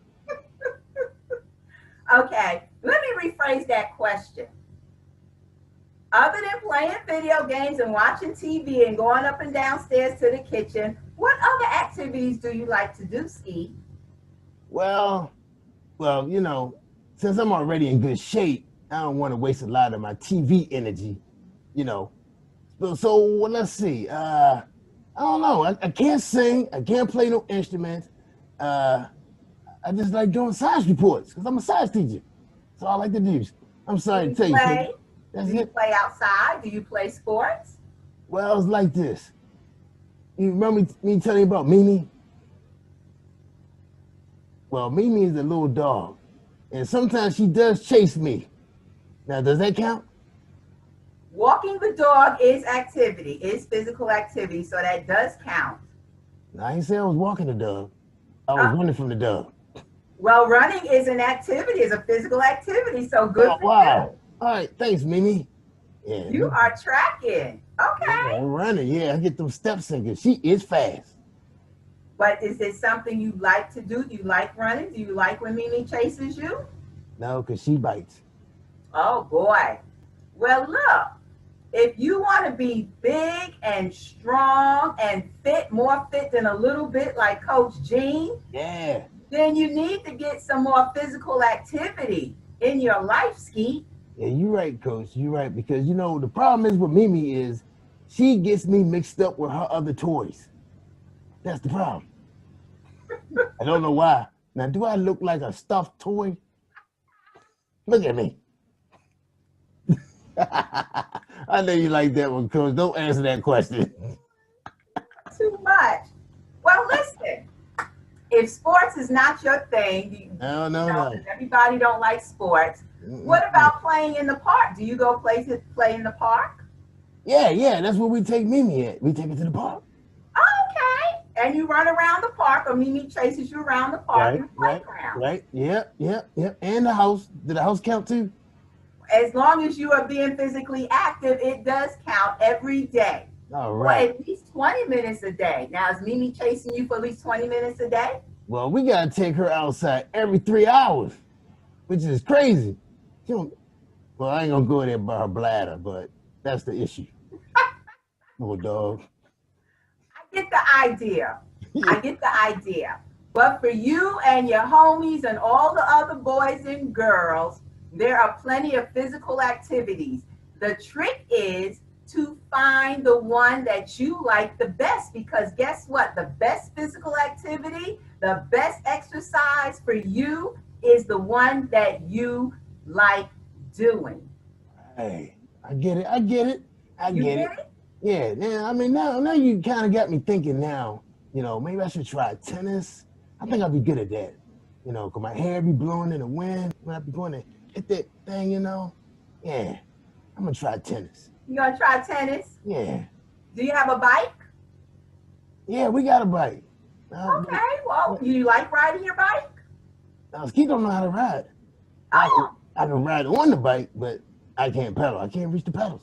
Okay, let me rephrase that question. Other than playing video games and watching TV and going up and downstairs to the kitchen, what other activities do you like to do, Skeet? Well, since I'm already in good shape, I don't want to waste a lot of my TV energy, So let's see. I don't know. I can't sing. I can't play no instruments. I just like doing science reports because I'm a science teacher. That's all I like to do. I'm sorry to tell you. Play? That's Do you it. play outside? Do you play sports? Well, it's like this. You remember me telling you about Mimi? Well, Mimi is a little dog, and sometimes she does chase me. Now, does that count? Walking the dog is activity, is physical activity, so that does count. I ain't say I was walking the dog. I was running from the dog. Well, running is an activity, is a physical activity, so good Oh, for wow. All right, thanks, Mimi. Yeah, you. You are tracking. Okay. Yeah, I'm running. Yeah, I get them steps in because she is fast. But is it something you like to do? Do you like running? Do you like when Mimi chases you? No, because she bites. Oh, boy. Well, look, if you want to be big and strong and fit, more fit than a little bit like Coach Gene, Yeah. then you need to get some more physical activity in your life, Skeet. Yeah, you're right, Coach. You're right. Because, the problem is with Mimi is she gets me mixed up with her other toys. That's the problem. I don't know why. Now, do I look like a stuffed toy? Look at me. I know you like that one, Coach. Don't answer that question. Too much. Well, listen, if sports is not your thing, No. everybody don't like sports. What about playing in the park? Do you go play in the park? Yeah, that's where we take Mimi at. We take her to the park. Okay. And you run around the park, or Mimi chases you around the park in the playground. Right. Yep. And the house. Did the house count too? As long as you are being physically active, it does count every day. All Or right. at least 20 minutes a day. Now, is Mimi chasing you for at least 20 minutes a day? Well, we gotta take her outside every 3 hours, which is crazy. She don't, well, I ain't gonna go there by her bladder, but that's the issue. Little dog. I get the idea. But for you and your homies and all the other boys and girls, there are plenty of physical activities. The trick is to find the one that you like the best, because guess what? The best physical activity, the best exercise for you is the one that you like doing. Hey, I get it. Yeah, I mean, now you kind of got me thinking now, maybe I should try tennis. I think I'll be good at that, because my hair be blowing in the wind when I be going to hit that thing, Yeah, I'm going to try tennis. You gonna try tennis? Yeah. Do you have a bike? Yeah, we got a bike. Okay, well, you like riding your bike? Skeet don't know how to ride. I can ride on the bike, but I can't pedal. I can't reach the pedals.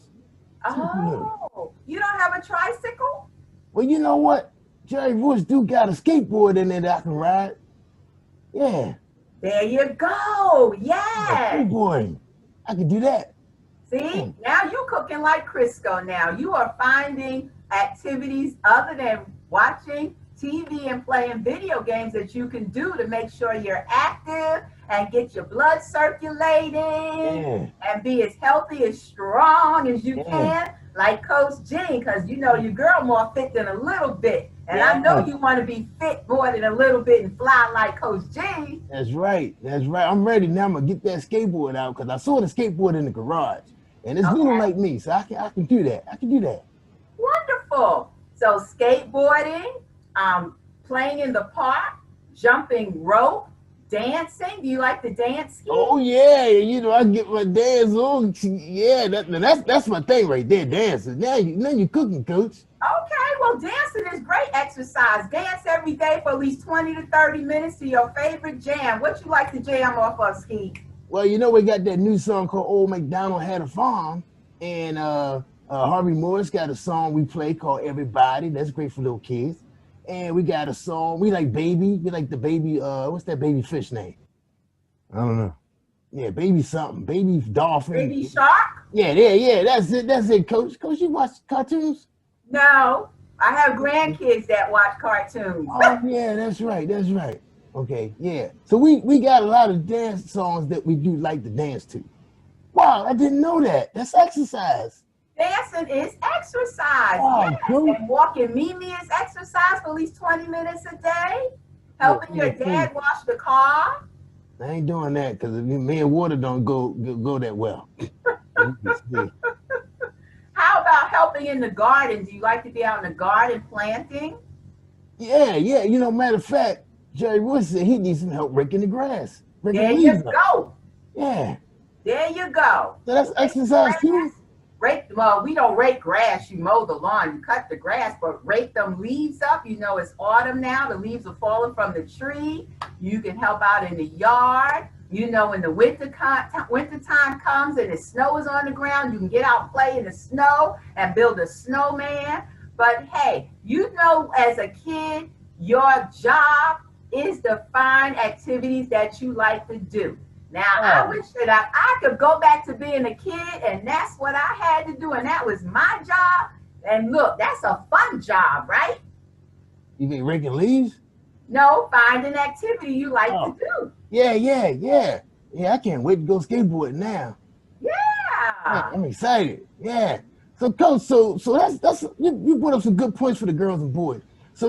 Oh, you don't have a tricycle? Well, you know what? Jerry Bush do got a skateboard in there that I can ride. Yeah. There you go. Yeah. Skateboarding. I can do that. See, now you cooking like Crisco now. You are finding activities other than watching TV and playing video games that you can do to make sure you're active and get your blood circulating and be as healthy, as strong as you can, like Coach Jean, because your girl more fit than a little bit. And I know you want to be fit more than a little bit and fly like Coach Jean. That's right. I'm ready now. I'm going to get that skateboard out because I saw the skateboard in the garage. And it's little like me, so I can do that. Wonderful. So skateboarding, playing in the park, jumping rope, dancing. Do you like to dance? Oh yeah, I get my dance on. Yeah, that's my thing right there, dancing. Now you cooking, Coach. Okay, well, dancing is great exercise. Dance every day for at least 20 to 30 minutes to your favorite jam. What you like to jam off of, Skeet? Well, we got that new song called Old MacDonald Had a Farm, and Harvey Morris got a song we play called Everybody. That's great for little kids. And we got a song, we like Baby. We like the baby, what's that baby fish name? I don't know. Yeah, Baby something. Baby Dolphin. Baby Shark? Yeah, that's it, Coach. Coach, you watch cartoons? No, I have grandkids that watch cartoons. Oh, yeah, that's right. Okay, yeah. So we got a lot of dance songs that we do like to dance to. Wow, I didn't know that. That's exercise. Dancing is exercise. Wow, cool. And walking Mimi is exercise for at least 20 minutes a day. Helping your dad wash the car. I ain't doing that because me and water don't go that well. How about helping in the garden? Do you like to be out in the garden planting? Yeah. Matter of fact, Jerry Wood said he needs some help raking the grass. There you go. Yeah. There you go. So that's exercise too? Well, we don't rake grass. You mow the lawn, you cut the grass, but rake them leaves up. It's autumn now. The leaves are falling from the tree. You can help out in the yard. When the winter time comes and the snow is on the ground, you can get out and play in the snow and build a snowman. But hey, as a kid, your job is to find activities that you like to do. Now, I wish that I could go back to being a kid, and that's what I had to do, and that was my job. And look, that's a fun job, right? You mean raking leaves? No, find an activity you like to do. Yeah. Yeah, I can't wait to go skateboarding now. Yeah. I'm excited. Yeah. So, Coach, so that's you put up some good points for the girls and boys. So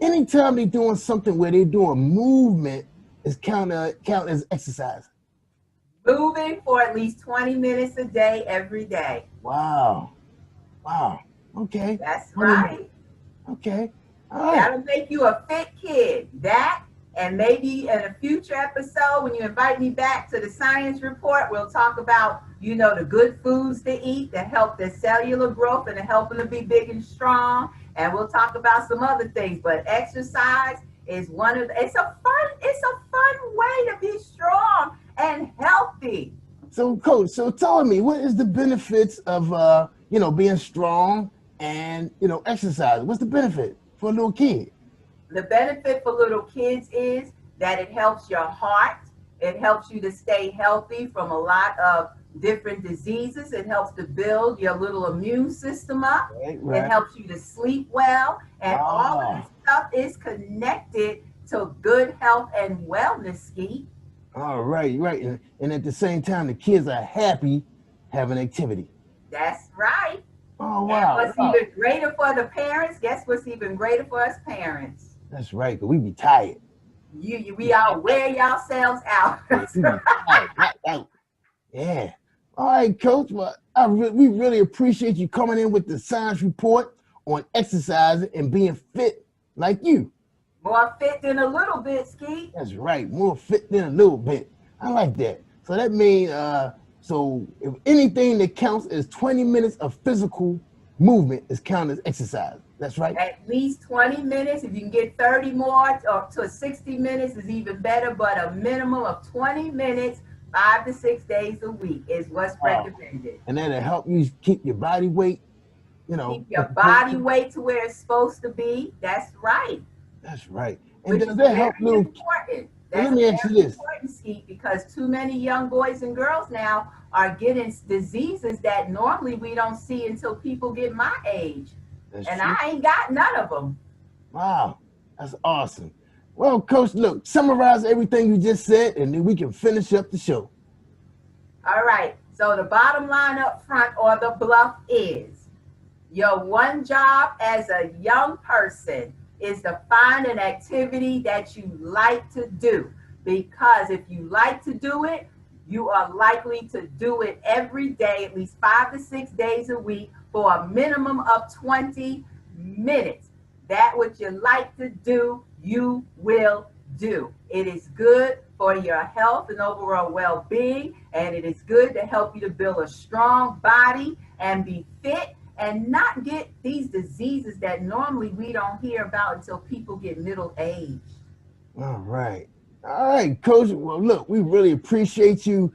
anytime they're doing something where they're doing movement, is count as exercise. Moving for at least 20 minutes a day, every day. Wow. Okay. That's right. Okay. All right. That'll make you a fit kid. That, and maybe in a future episode, when you invite me back to the science report, we'll talk about, the good foods to eat that help their cellular growth and to help them to be big and strong. And we'll talk about some other things. But exercise is it's a fun way to be strong and healthy. So, Coach, tell me, what is the benefits of being strong and exercise? What's the benefit for a little kid? The benefit for little kids is that it helps your heart. It helps you to stay healthy from a lot of different diseases. It helps to build your little immune system up. Right. It helps you to sleep well. And all of this stuff is connected to good health and wellness, Skeet. All right. And at the same time, the kids are happy having activity. That's right. Oh, wow. And what's even greater for the parents, guess what's even greater for us parents? That's right, because we be tired. We all wear yourselves out. Yeah. All right, Coach. Well, we really appreciate you coming in with the science report on exercising and being fit like you. More fit than a little bit, Skeet. That's right. More fit than a little bit. I like that. So that means, so if anything that counts as 20 minutes of physical movement is counted as exercise. That's right. At least 20 minutes. If you can get 30 more or to 60 minutes is even better, but a minimum of 20 minutes, 5 to 6 days a week is what's recommended. And that'll help you keep your body weight, Keep your body weight to where it's supposed to be. That's right. That's right. And does that help little? Important. That's let me ask you this. Important, Skeet, because too many young boys and girls now are getting diseases that normally we don't see until people get my age. That's true. I ain't got none of them. Wow, that's awesome. Well, Coach, look, summarize everything you just said, and then we can finish up the show. All right. So the bottom line up front or the bluff is your one job as a young person is to find an activity that you like to do. Because if you like to do it, you are likely to do it every day, at least 5 to 6 days a week, for a minimum of 20 minutes. That what you like to do, you will do. It is good for your health and overall well-being, and it is good to help you to build a strong body and be fit and not get these diseases that normally we don't hear about until people get middle age. All right, Coach. Well, look, we really appreciate you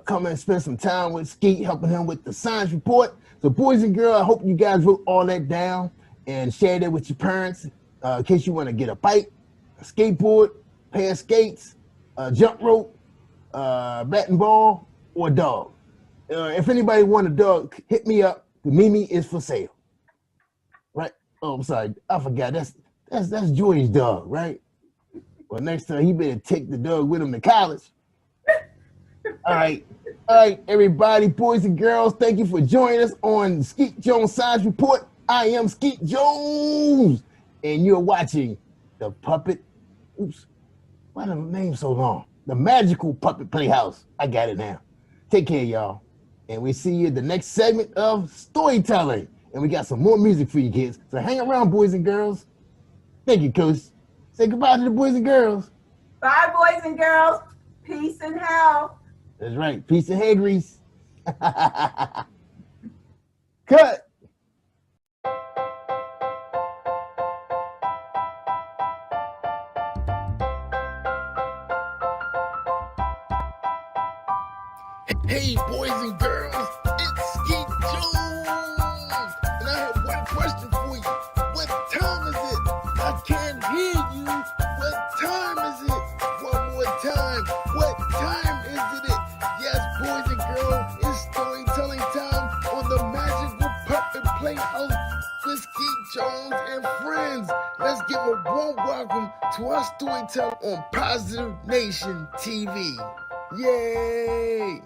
coming and spend some time with Skeet, helping him with the science report. So, boys and girls, I hope you guys wrote all that down and shared it with your parents in case you want to get a bike, a skateboard, pair of skates, a jump rope, bat and ball, or a dog. If anybody want a dog, hit me up. The Mimi is for sale. Right? Oh, I'm sorry. I forgot. That's Joy's dog, right? Well, next time he better take the dog with him to college. All right, everybody, boys and girls, thank you for joining us on Skeet Jones Science Report. I am Skeet Jones, and you're watching the Puppet. Oops, why the name so long? The Magical Puppet Playhouse. I got it now. Take care, y'all, and we see you in the next segment of storytelling. And we got some more music for you kids. So hang around, boys and girls. Thank you, Coach. Say goodbye to the boys and girls. Bye, boys and girls. Peace and health. That's right. Peace and hair grease. Cut. Hey, boys and girls, it's Skeet Jones. And I have one question for you. What time is it? I can't hear you. What time is it? One more time. What time is it? Yes, boys and girls, it's storytelling time on the Magical Puppet Playhouse with Skeet Jones and friends. Let's give a warm welcome to our storyteller on Positive Nation TV. Yay!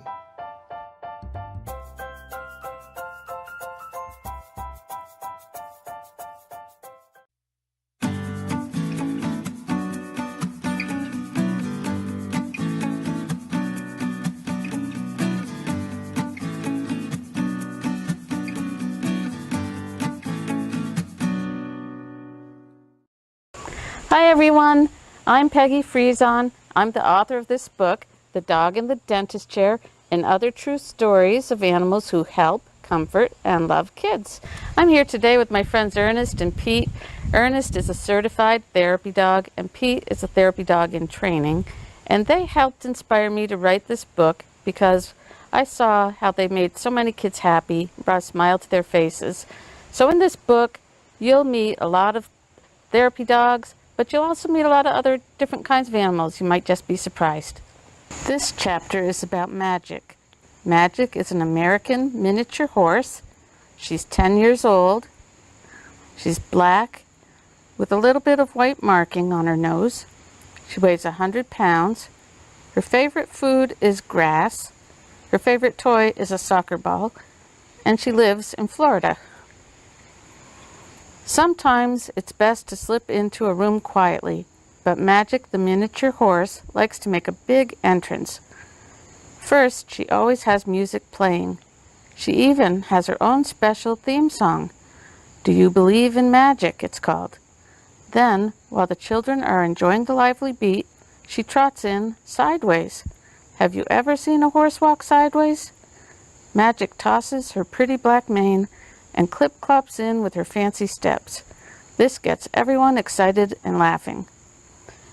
Hi everyone, I'm Peggy Friesen. I'm the author of this book, The Dog in the Dentist Chair, and Other True Stories of Animals Who Help, Comfort, and Love Kids. I'm here today with my friends Ernest and Pete. Ernest is a certified therapy dog, and Pete is a therapy dog in training. And they helped inspire me to write this book because I saw how they made so many kids happy, brought a smile to their faces. So in this book, you'll meet a lot of therapy dogs, but you'll also meet a lot of other different kinds of animals. You might just be surprised. This chapter is about Magic. Magic is an American miniature horse. She's 10 years old. She's black with a little bit of white marking on her nose. She weighs 100 pounds. Her favorite food is grass. Her favorite toy is a soccer ball. And she lives in Florida. Sometimes it's best to slip into a room quietly, but Magic, the miniature horse, likes to make a big entrance. First, she always has music playing. She even has her own special theme song. Do You Believe in Magic, it's called. Then, while the children are enjoying the lively beat, she trots in sideways. Have you ever seen a horse walk sideways? Magic tosses her pretty black mane and clip-clops in with her fancy steps. This gets everyone excited and laughing.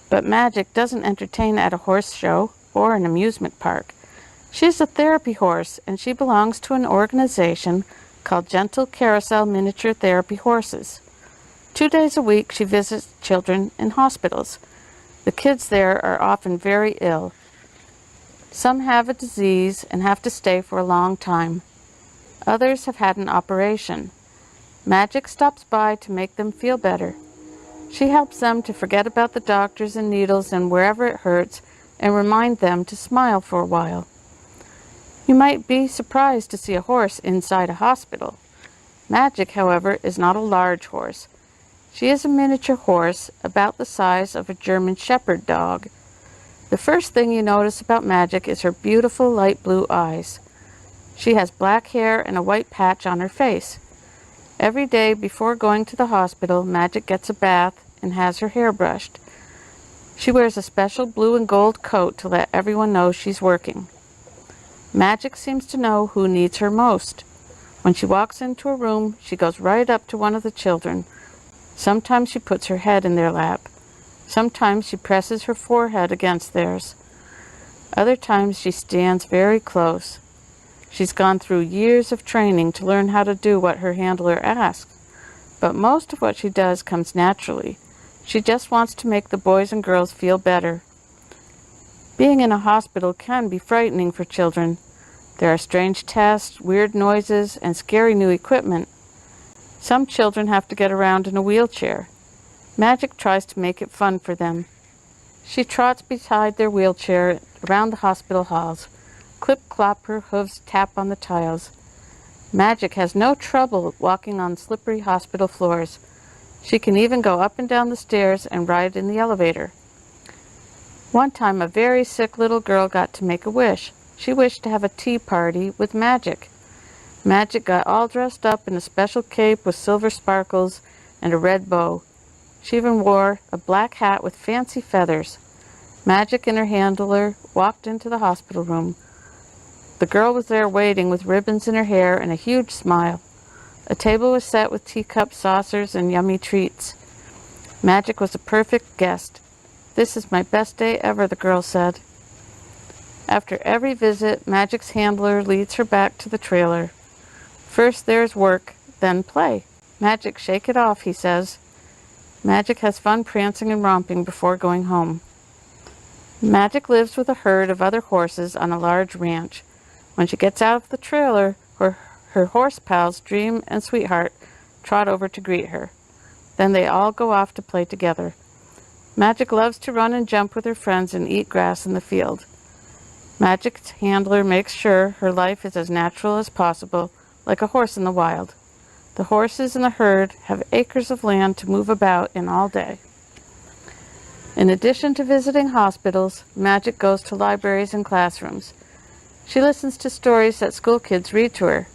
But Magic doesn't entertain at a horse show or an amusement park. She's a therapy horse, and she belongs to an organization called Gentle Carousel Miniature Therapy Horses. 2 days a week, she visits children in hospitals. The kids there are often very ill. Some have a disease and have to stay for a long time. Others have had an operation. Magic stops by to make them feel better. She helps them to forget about the doctors and needles and wherever it hurts and remind them to smile for a while. You might be surprised to see a horse inside a hospital. Magic, however, is not a large horse. She is a miniature horse about the size of a German Shepherd dog. The first thing you notice about Magic is her beautiful light blue eyes. She has black hair and a white patch on her face. Every day before going to the hospital, Magic gets a bath and has her hair brushed. She wears a special blue and gold coat to let everyone know she's working. Magic seems to know who needs her most. When she walks into a room, she goes right up to one of the children. Sometimes she puts her head in their lap. Sometimes she presses her forehead against theirs. Other times she stands very close. She's gone through years of training to learn how to do what her handler asks, but most of what she does comes naturally. She just wants to make the boys and girls feel better. Being in a hospital can be frightening for children. There are strange tests, weird noises, and scary new equipment. Some children have to get around in a wheelchair. Magic tries to make it fun for them. She trots beside their wheelchair around the hospital halls. Clip-clop, her hooves tap on the tiles. Magic has no trouble walking on slippery hospital floors. She can even go up and down the stairs and ride in the elevator. One time, a very sick little girl got to make a wish. She wished to have a tea party with Magic. Magic got all dressed up in a special cape with silver sparkles and a red bow. She even wore a black hat with fancy feathers. Magic and her handler walked into the hospital room. The girl was there waiting with ribbons in her hair and a huge smile. A table was set with teacups, saucers, and yummy treats. Magic was a perfect guest. "This is my best day ever," the girl said. After every visit, Magic's handler leads her back to the trailer. First there's work, then play. "Magic, shake it off," he says. Magic has fun prancing and romping before going home. Magic lives with a herd of other horses on a large ranch. When she gets out of the trailer, her horse pals, Dream and Sweetheart, trot over to greet her. Then they all go off to play together. Magic loves to run and jump with her friends and eat grass in the field. Magic's handler makes sure her life is as natural as possible, like a horse in the wild. The horses in the herd have acres of land to move about in all day. In addition to visiting hospitals, Magic goes to libraries and classrooms. She listens to stories that school kids read to her.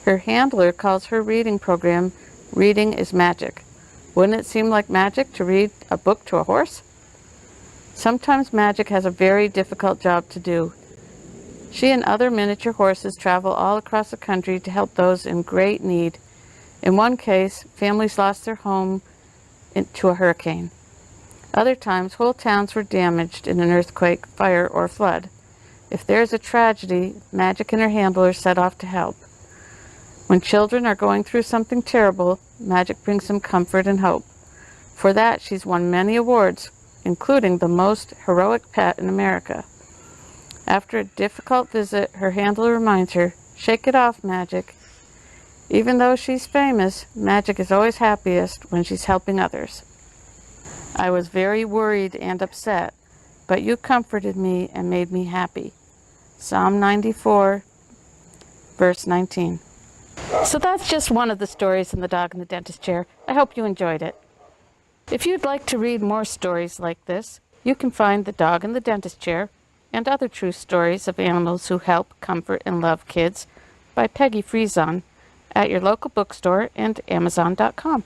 Her handler calls her reading program Reading is Magic. Wouldn't it seem like magic to read a book to a horse? Sometimes Magic has a very difficult job to do. She and other miniature horses travel all across the country to help those in great need. In one case, families lost their home to a hurricane. Other times, whole towns were damaged in an earthquake, fire, or flood. If there is a tragedy, Magic and her handlers set off to help. When children are going through something terrible, Magic brings them comfort and hope. For that, she's won many awards, including the most heroic pet in America. After a difficult visit, her handler reminds her, "Shake it off, Magic." Even though she's famous, Magic is always happiest when she's helping others. I was very worried and upset, but you comforted me and made me happy. Psalm 94, verse 19. So that's just one of the stories in The Dog in the Dentist Chair. I hope you enjoyed it. If you'd like to read more stories like this, you can find The Dog in the Dentist Chair and other true stories of animals who help, comfort, and love kids by Peggy Friesen at your local bookstore and Amazon.com.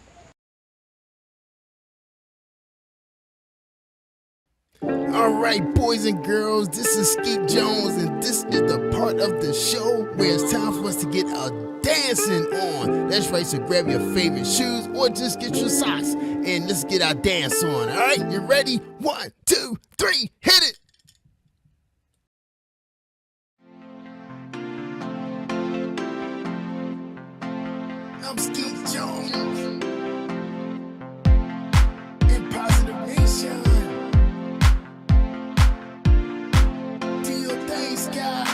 All right, boys and girls, this is Skeet Jones, and this is the part of the show where it's time for us to get a dancing on. That's right, so grab your favorite shoes or just get your socks, and let's get our dance on. All right, you ready? 1, 2, 3, hit it! I'm Skeet Jones in Positive Nation. Do your thing, Sky.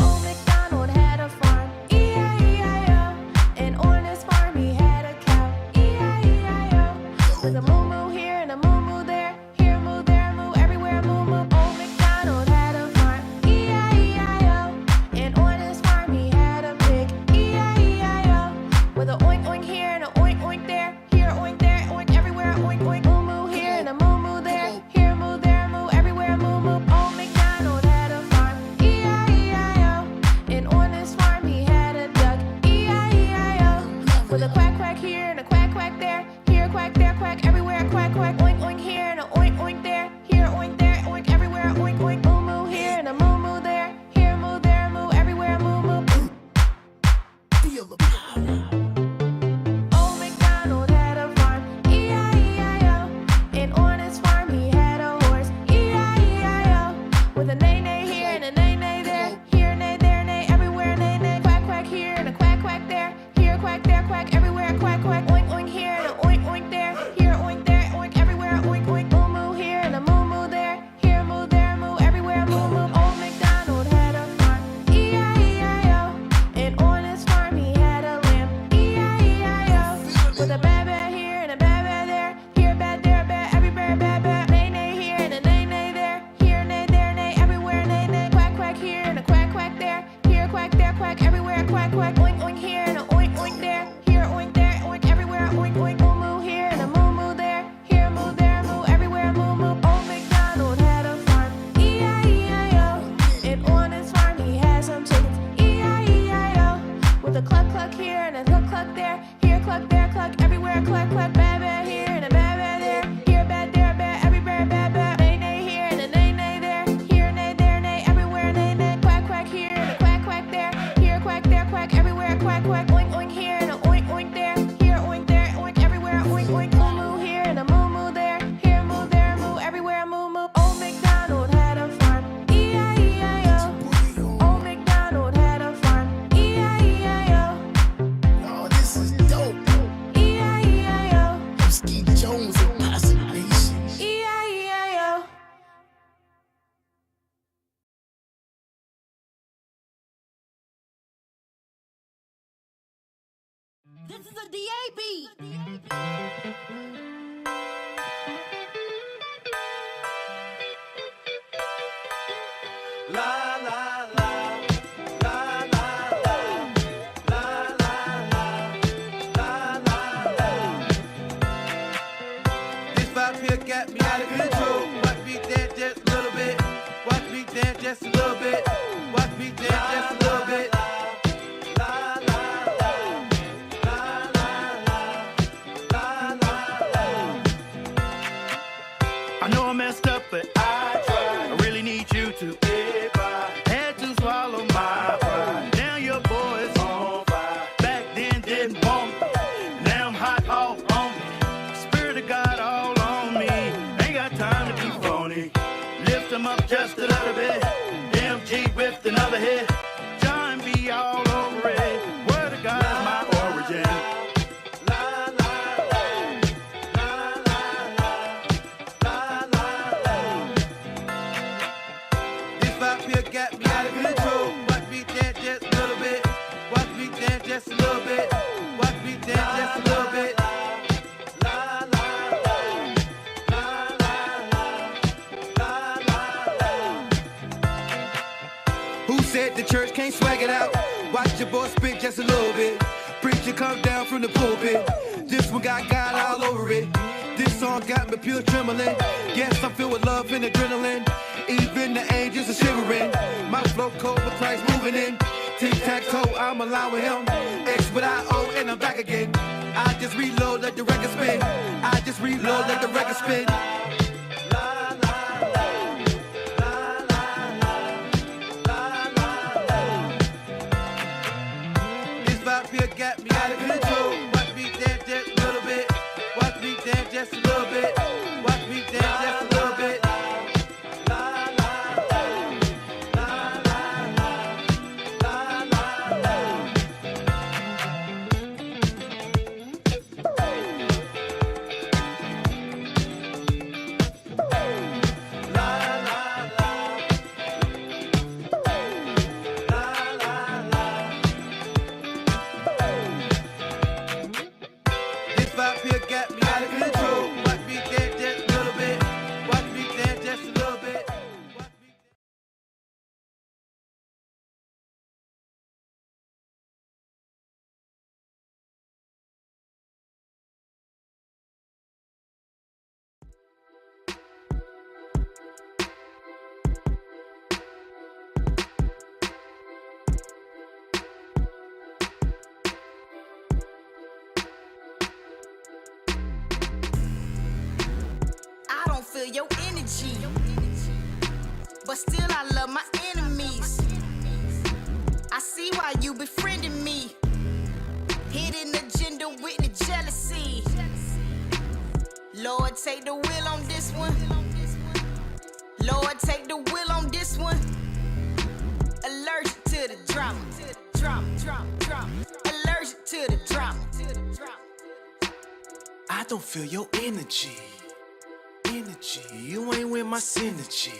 Old MacDonald had a farm, E-I-E-I-O. And on his farm he had a cow, E-I-E-I-O. With a moo-moo here and a moo-moo there, here moo, there moo, everywhere moo-moo. Old MacDonald had a farm, E-I-E-I-O. And on his farm he had a pig, E-I-E-I-O. With a oink oink here and a oink oink there, here oink there, oink everywhere, oink oink. Moo-moo here and a moo-moo there, here moo, there moo, everywhere moo-moo. Old MacDonald had a farm, E-I-E-I-O. And on his farm he had a duck, E-I-E-I-O. With a quack quack here and a quack quack there, here quack there quack everywhere quack quack. Oink oink here and a oink oink there, here oink there, oink everywhere, oink oink. Moo-moo here and a moo-moo there, here moo, there moo, everywhere moo-moo. Feel the power. Old MacDonald had a farm, E-I-E-I-O. And on his farm he had a horse, E-I-E-I-O. With a neigh-neigh here and a neigh-neigh there, here neigh, there neigh, everywhere neigh-neigh. Quack quack here and a quack quack there, here quack there quack everywhere quack quack. Oink oink here and a oink oink there, here oink there, oink everywhere, oink oink. Moo-moo here and a moo-moo there, here moo, there moo, everywhere moo-moo. Old MacDonald had a farm, E-I-E-I-O. And on his farm he had a lamb, E-I-E-I-O. With a baa-baa here and a baa-baa there, here bad, there bad, everywhere baa-baa. Neigh-neigh here and a neigh-neigh there, here neigh, there neigh, everywhere neigh-neigh. Quack quack here and a quack quack there, here quack there quack everywhere quack quack. Oink oink here and a oink oink there, here oink there, oink everywhere, oink oink. Moo-moo here and a moo-moo there, here moo, there moo, everywhere moo-moo. Old MacDonald had a farm, E-I-E-I-O. And on his farm he had some chickens, E-I-E-I-O. With a cluck cluck here and a cluck cluck there, here cluck there cluck everywhere cluck cluck. Baa-baa here and a baa-baa there, here bad, there bad, everywhere baa-baa. Neigh-neigh here and a neigh-neigh there, here neigh, there neigh, everywhere neigh-neigh. Quack quack here and a quack quack there, here quack there quack everywhere quack quack. Oink oink here and a oink oink there, here oink there, oink everywhere, oink oink. Moo-moo here and a moo-moo there, here moo, there moo, everywhere moo-moo. Old MacDonald had a farm, E-I-E-I-O. Old MacDonald had a farm, E-I-E-I-O. Oh, this is dope. E-I-E-I-O. I'm Skeet Jones in Positive Nation. E-I-E-I-O. This is a DAB. La la la, la la la, la la la, la la la. This vibe here got me out of control. Watch me dance just a little bit. Watch me dance just a little bit. Watch me dance just a little bit. La la la, la la la, la la la. I know I messed up, but I tried. I really need you to get by. Had to swallow my pride. Now your boy's on fire. Back then didn't want me. Now I'm hot all on me. Spirit of God all on me. Ain't got time to be phony. Lift them up just a little bit. MG with another hit. John B all over it. Word of God is my origin. Got me out of control. Watch me dance just a little bit. Watch me dance just a little bit. Watch me dance just a little bit. Who said the church can't swag it out? Watch your boy spit just a little bit. Preacher come down from the pulpit. This one got God all over it. This song got me pure trembling. Yes, I'm filled with love and adrenaline. Even the angels are shivering. My flow cold, but Christ moving in. Tic-tac-toe, I'm allowing him. X with I-O, and I'm back again. I just reload, let the record spin. I just reload, let the record spin. This vibe here got me out of control. Watch me dance just a little bit. Watch me dance just a little bit. Watch me dance just a little bit. Feel your energy, but still I love my enemies. I see why you befriending me. Hidden agenda with the jealousy. Lord, take the wheel on this one. Lord, take the wheel on this one. Allergic to the drama. Allergic to the drama. I don't feel your energy. You ain't with my synergy.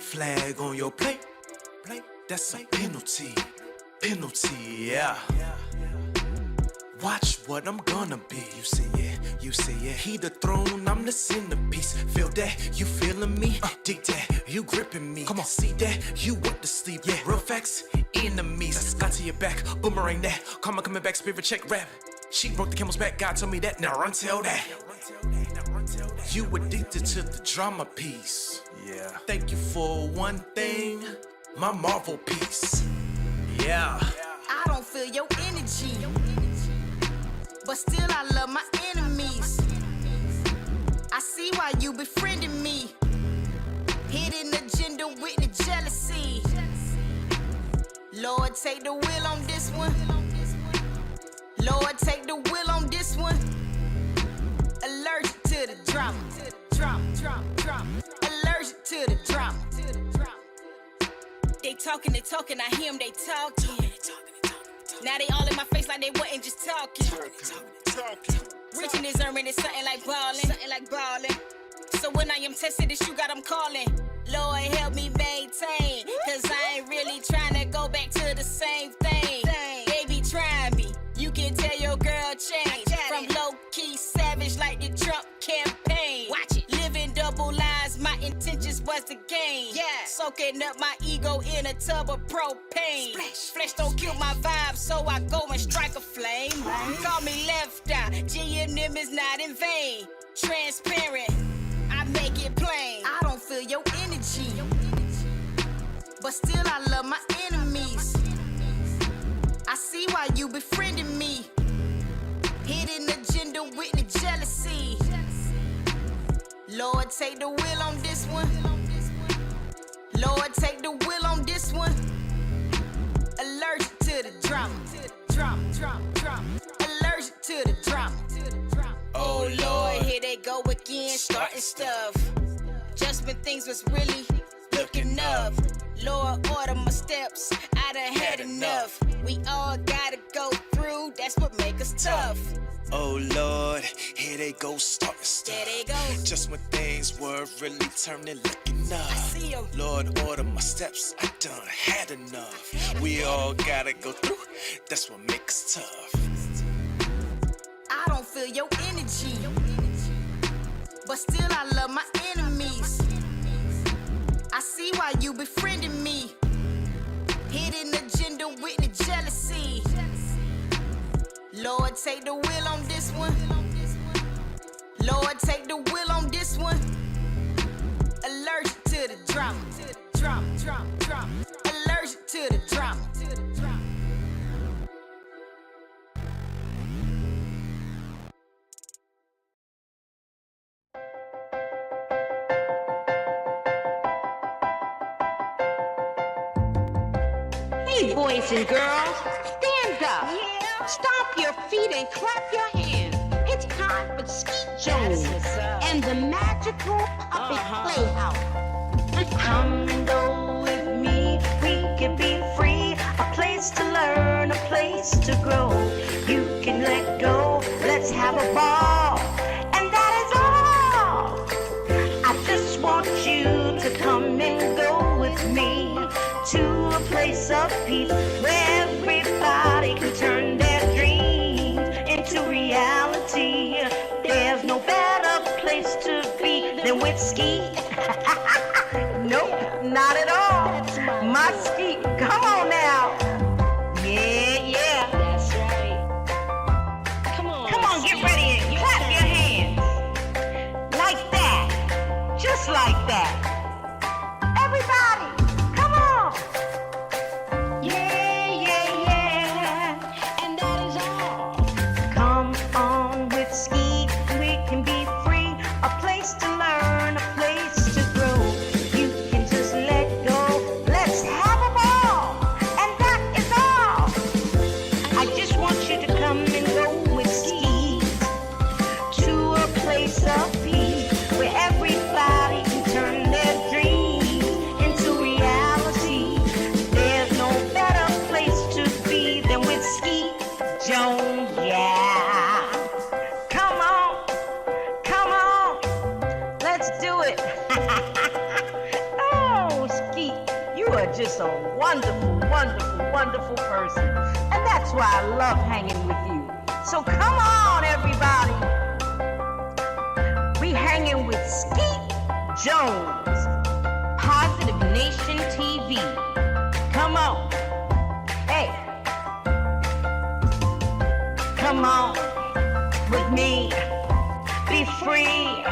Flag on your plate. That's a penalty. Yeah. Watch what I'm gonna be. You see it. He the throne, I'm the centerpiece. Feel that, you feeling me? Dig that, you gripping me. Come on, see that, you want to sleep. Yeah, real facts, enemies. Got to your back, boomerang that. Karma coming back, spirit check rap. She broke the camel's back, God told me that. Now run tell that. You addicted to the drama piece. Yeah. Thank you for one thing, my Marvel piece. Yeah. I don't feel your energy, but still I love my enemies. I see why you befriending me. Hidden agenda with the jealousy. Lord, take the wheel on this one. Lord, take the wheel on this one. Allergic to the drama. Allergic to the drama. They talking, I hear them, they talking. Now they all in my face like they wasn't just talking. Rich in his earning is something like ballin'. So when I am tested, this you got them calling. Lord, help me maintain, cause I ain't really trying to go back to the same thing. They be trying me, you can tell your girl changed. From low-key savage like the Trump campaign. Watch it. Living double lives, my intentions was to gain. Yeah. Soaking up my ego in a tub of propane. Flesh don't kill my vibe, so I go and strike a flame. Call me left eye, G&M is not in vain. Transparent, I make it plain. I don't feel your energy, but still I love my enemies. I see why you befriending me. Hidden agenda with the jealousy. Lord, take the wheel on this one. Lord, take the wheel on this one. Allergic to the drama. Allergic to the drama. Oh Lord, here they go again, starting stuff. Just when things was really looking up. Lord, order my steps, I done had enough. We all gotta go through, that's what make us tough. Oh Lord, here they go starting stuff. There they go. Just when things were really turning, looking up. I see 'em. Lord, order my steps, I done had enough. We all gotta go through, that's what makes us tough. I don't feel your energy, but still I love my enemies. I see why you befriending me. Hidden agenda with the jealousy. Lord, take the wheel on this one. Lord, take the wheel on this one. Allergic to the drama. Allergic to the drama. Hey, boys and girls, stand up. Stomp your feet and clap your hands. It's time for Skeet Jones and the magical puppet Playhouse. Come and go with me, we can be free. A place to learn, a place to grow. You can let go, let's have a ball. And that is all. I just want you to come and go with me to a place of peace where everybody can turn their dreams into reality. There's no better place to be than with Skeet. Nope, not at all. My Skeet, come on now. Yeah. That's right. Come on, Get ready and clap your hands. Like that. Just like that. Everybody, come on. Yeah. And that is all. Come on with Skeet, we can be free. A place to learn, a place to grow. You can just let go, let's have a ball. And that is all. I just want you to come and go with Skeet to a place of peace where everybody can turn their dreams into reality. There's no better place to be than with Skeet Jones, yeah. Come on, let's do it. Oh, Skeet, you are just a wonderful person. And that's why I love hanging with you. So come on, everybody. We hanging with Skeet Jones, Positive Nation TV. Come on. Hey. Come on with me. Be free.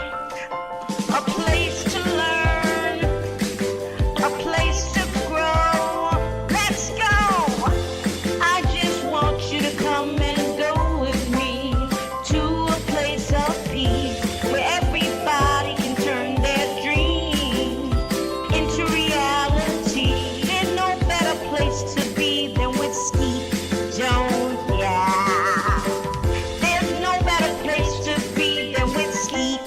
A place to learn. A place to grow. Let's go. I just want you to come and go with me to a place of peace where everybody can turn their dreams into reality. There's no better place to be than with Skeet Jones, yeah. There's no better place to be than with Skeet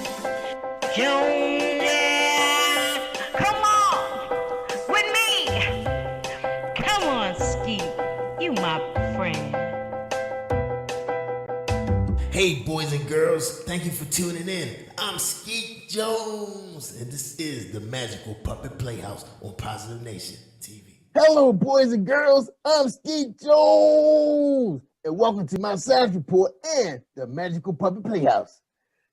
Jones, yeah. Come on with me. Come on, Skeet. You my friend. Hey, boys and girls, thank you for tuning in. I'm Skeet Jones, and this is the Magical Puppet Playhouse on Positive Nation TV. Hello, boys and girls. I'm Skeet Jones, and welcome to my science report and the Magical Puppet Playhouse.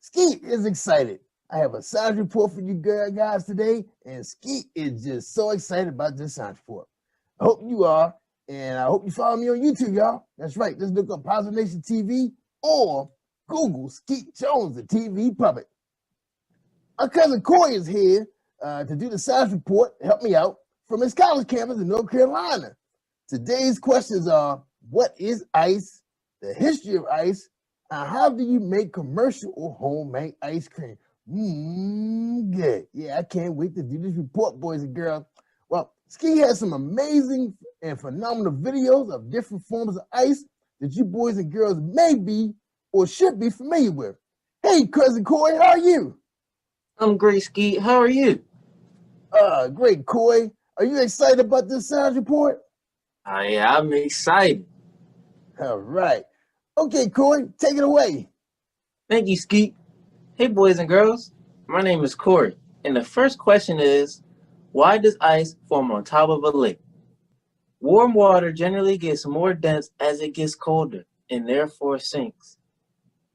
Skeet is excited. I have a science report for you guys today, and Skeet is just so excited about this science report. I hope you are, and I hope you follow me on YouTube, y'all. That's right. Just look up Positive Nation TV or Google Skeet Jones, the TV puppet. My cousin Corey is here to do the science report, help me out, from his college campus in North Carolina. Today's questions are, what is ice, the history of ice, and how do you make commercial or homemade ice cream? Good. Yeah, I can't wait to do this report, boys and girls. Well, Ski has some amazing and phenomenal videos of different forms of ice that you boys and girls may be or should be familiar with. Hey, cousin Coy, how are you? I'm great, Skeet. How are you? Great, Coy. Are you excited about this science report? Yeah, I'm excited. All right. Okay, Coy, take it away. Thank you, Skeet. Hey, boys and girls. My name is Corey, and the first question is, why does ice form on top of a lake? Warm water generally gets more dense as it gets colder, and therefore sinks.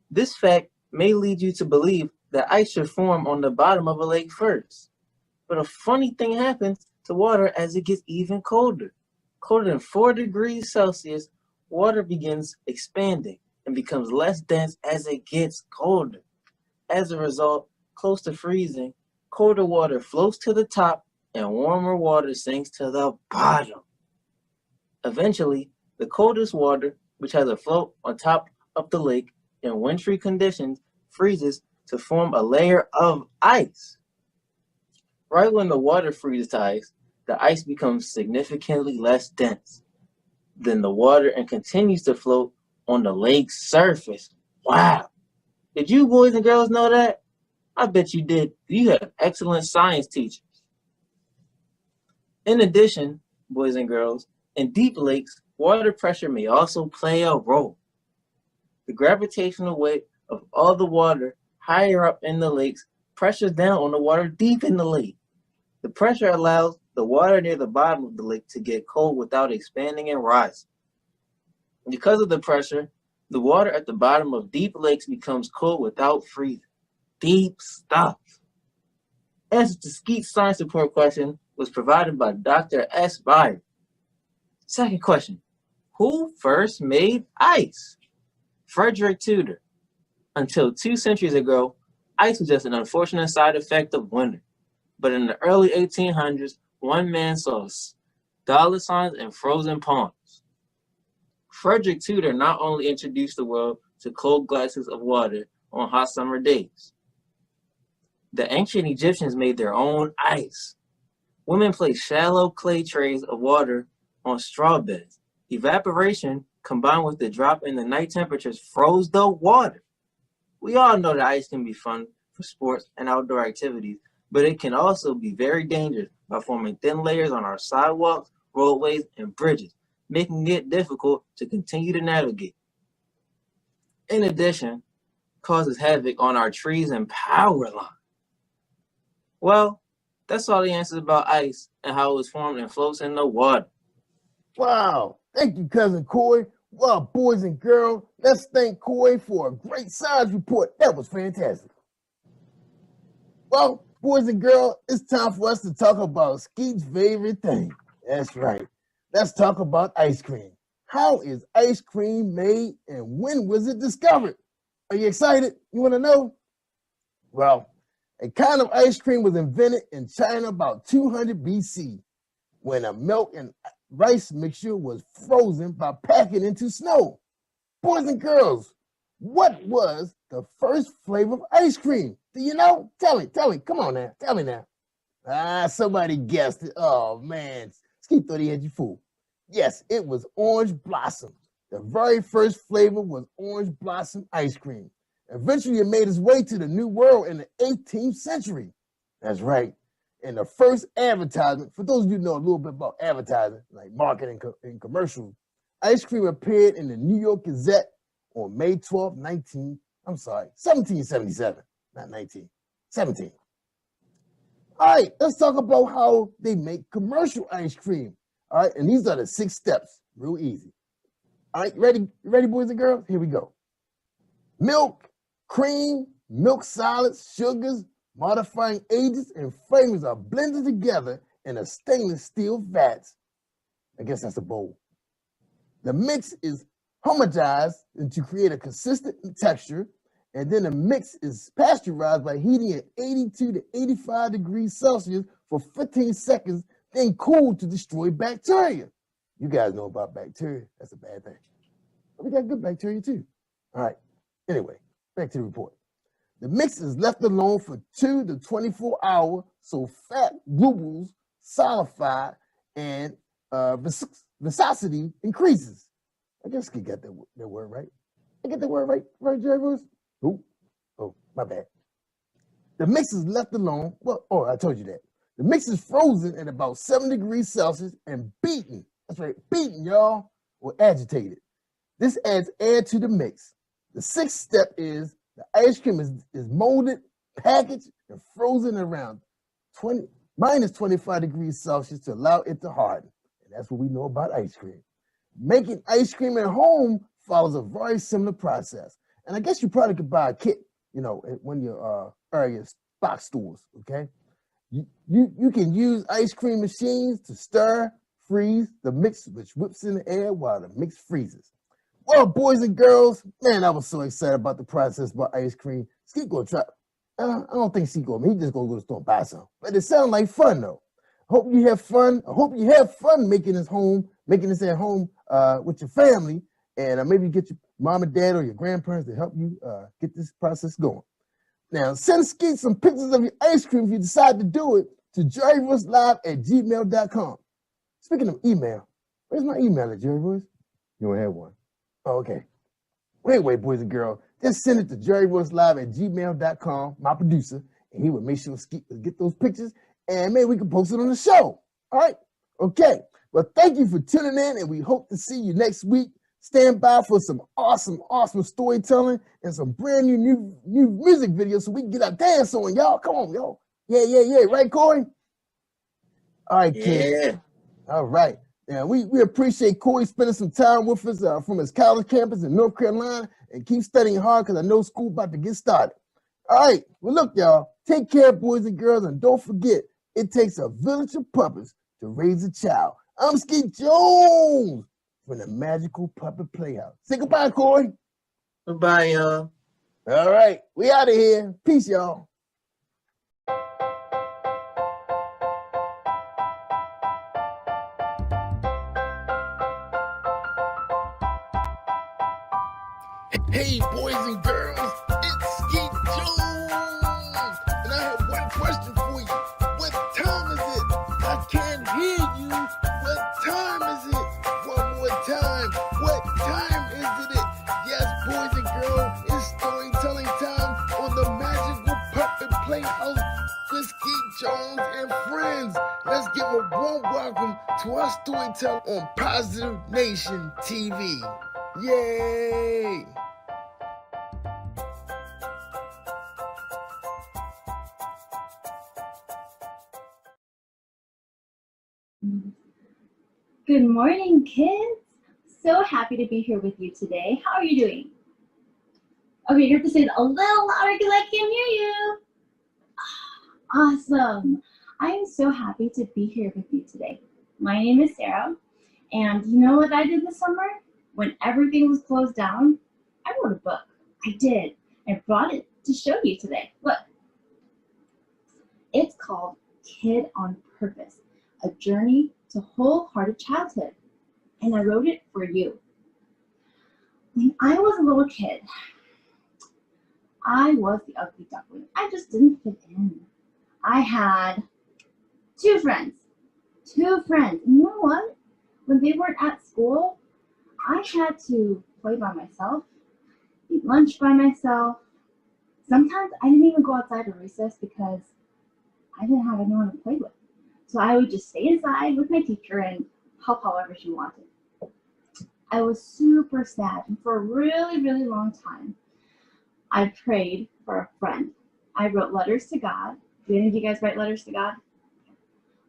This fact may lead you to believe that ice should form on the bottom of a lake first. But a funny thing happens to water as it gets even colder. Colder than 4 degrees Celsius, water begins expanding and becomes less dense as it gets colder. As a result, close to freezing, colder water floats to the top and warmer water sinks to the bottom. Eventually, the coldest water, which has a float on top of the lake in wintry conditions, freezes to form a layer of ice. Right when the water freezes to ice, the ice becomes significantly less dense than the water and continues to float on the lake's surface. Wow! Did you boys and girls know that? I bet you did. You have excellent science teachers. In addition, boys and girls, in deep lakes, water pressure may also play a role. The gravitational weight of all the water higher up in the lakes pressures down on the water deep in the lake. The pressure allows the water near the bottom of the lake to get cold without expanding and rising. Because of the pressure, the water at the bottom of deep lakes becomes cold without freezing. Deep stuff. Answer to Skeet's science report question was provided by Dr. S. Byron. Second question, who first made ice? Frederick Tudor. Until 2 centuries ago, ice was just an unfortunate side effect of winter. But in the early 1800s, one man saw dollar signs and frozen ponds. Frederick Tudor not only introduced the world to cold glasses of water on hot summer days. The ancient Egyptians made their own ice. Women placed shallow clay trays of water on straw beds. Evaporation, combined with the drop in the night temperatures, froze the water. We all know that ice can be fun for sports and outdoor activities, but it can also be very dangerous by forming thin layers on our sidewalks, roadways, and bridges, making it difficult to continue to navigate. In addition, it causes havoc on our trees and power lines. Well, that's all the answers about ice and how it was formed and floats in the water. Wow. Thank you, cousin Coy. Well, boys and girls, let's thank Coy for a great science report. That was fantastic. Well, boys and girls, it's time for us to talk about Skeet's favorite thing. That's right. Let's talk about ice cream. How is ice cream made and when was it discovered? Are you excited? You want to know? Well, a kind of ice cream was invented in China about 200 BC when a milk and rice mixture was frozen by packing into snow. Boys and girls, what was the first flavor of ice cream? Do you know? Tell me. Come on now. Tell me now. Somebody guessed it. Oh, man. Skeet thought he had you fooled. Yes, it was orange blossom. The very first flavor was orange blossom ice cream. Eventually, it made its way to the New World in the 18th century. That's right. And the first advertisement, for those of you who know a little bit about advertising, like marketing and commercials, ice cream appeared in the New York Gazette on May 12, 1777, not 19, 17. All right, let's talk about how they make commercial ice cream. All right, and these are the 6 steps, real easy. All right, ready, boys and girls? Here we go. Milk, cream, milk solids, sugars, modifying agents, and flavors are blended together in a stainless steel vat. I guess that's a bowl. The mix is homogenized to create a consistent texture, and then the mix is pasteurized by heating at 82 to 85 degrees Celsius for 15 seconds, then cooled to destroy bacteria. You guys know about bacteria. That's a bad thing. But we got good bacteria too. All right. Anyway, back to the report. The mix is left alone for 2 to 24 hours so fat bubbles solidify and viscosity increases. I guess I get that word right. I get the word right, Jerry Bruce? Oh, my bad. The mix is left alone. I told you that. The mix is frozen at about 7 degrees Celsius and beaten. That's right, beaten, y'all, or agitated. This adds air to the mix. The sixth step is the ice cream is molded, packaged, and frozen around minus 25 degrees Celsius to allow it to harden. And that's what we know about ice cream. Making ice cream at home follows a very similar process. And I guess you probably could buy a kit, at one of your area box stores, okay? You can use ice cream machines to stir, freeze the mix, which whips in the air while the mix freezes. Well, boys and girls, man, I was so excited about the process about ice cream. Skeet gonna try. I don't think Skeet gonna. He just gonna go to the store and buy some. But it sounds like fun though. Hope you have fun. I hope you have fun making this at home with your family, and maybe get your mom and dad or your grandparents to help you get this process going. Now, send Skeet some pictures of your ice cream if you decide to do it to jerryvoicelive@gmail.com. Speaking of email, where's my email at, Jerry Voice? You don't have one. Oh, okay. Wait, boys and girls. Just send it to jerryvoicelive@gmail.com, my producer, and he will make sure Skeet will get those pictures, and maybe we can post it on the show. All right? Okay. Well, thank you for tuning in, and we hope to see you next week. Stand by for some awesome storytelling and some brand new music videos so we can get our dance on, y'all. Come on, y'all. Yeah. Right, Corey? All right, kid. All right. Now, we appreciate Corey spending some time with us from his college campus in North Carolina, and keep studying hard because I know school about to get started. All right. Well, look, y'all. Take care, boys and girls, and don't forget, it takes a village of puppets to raise a child. I'm Skeet Jones from the Magical Puppet Playhouse. Say goodbye, Corey. Goodbye, y'all. All right. We out of here. Peace, y'all. Hey, boys and girls, it's Skeet Jones, and I have one question for you. What time is it? I can't hear you. What time is it? One more time. What time is it? Yes, boys and girls, it's storytelling time on the Magical Puppet Playhouse with Skeet Jones and friends. Let's give a warm welcome to our storyteller on Positive Nation TV. Yay! Good morning, kids. So happy to be here with you today. How are you doing? Okay, you have to say it a little louder because I can't hear you. Awesome. I am so happy to be here with you today. My name is Sarah, and you know what I did this summer? When everything was closed down, I wrote a book. I did. I brought it to show you today. Look. It's called Kid on Purpose, a journey to wholehearted childhood, and I wrote it for you. When I was a little kid, I was the ugly duckling. I just didn't fit in. I had two friends. And you know what? When they weren't at school, I had to play by myself, eat lunch by myself. Sometimes I didn't even go outside at recess because I didn't have anyone to play with. So I would just stay inside with my teacher and help however she wanted. I was super sad, and for a really, really long time, I prayed for a friend. I wrote letters to God. Do any of you guys write letters to God?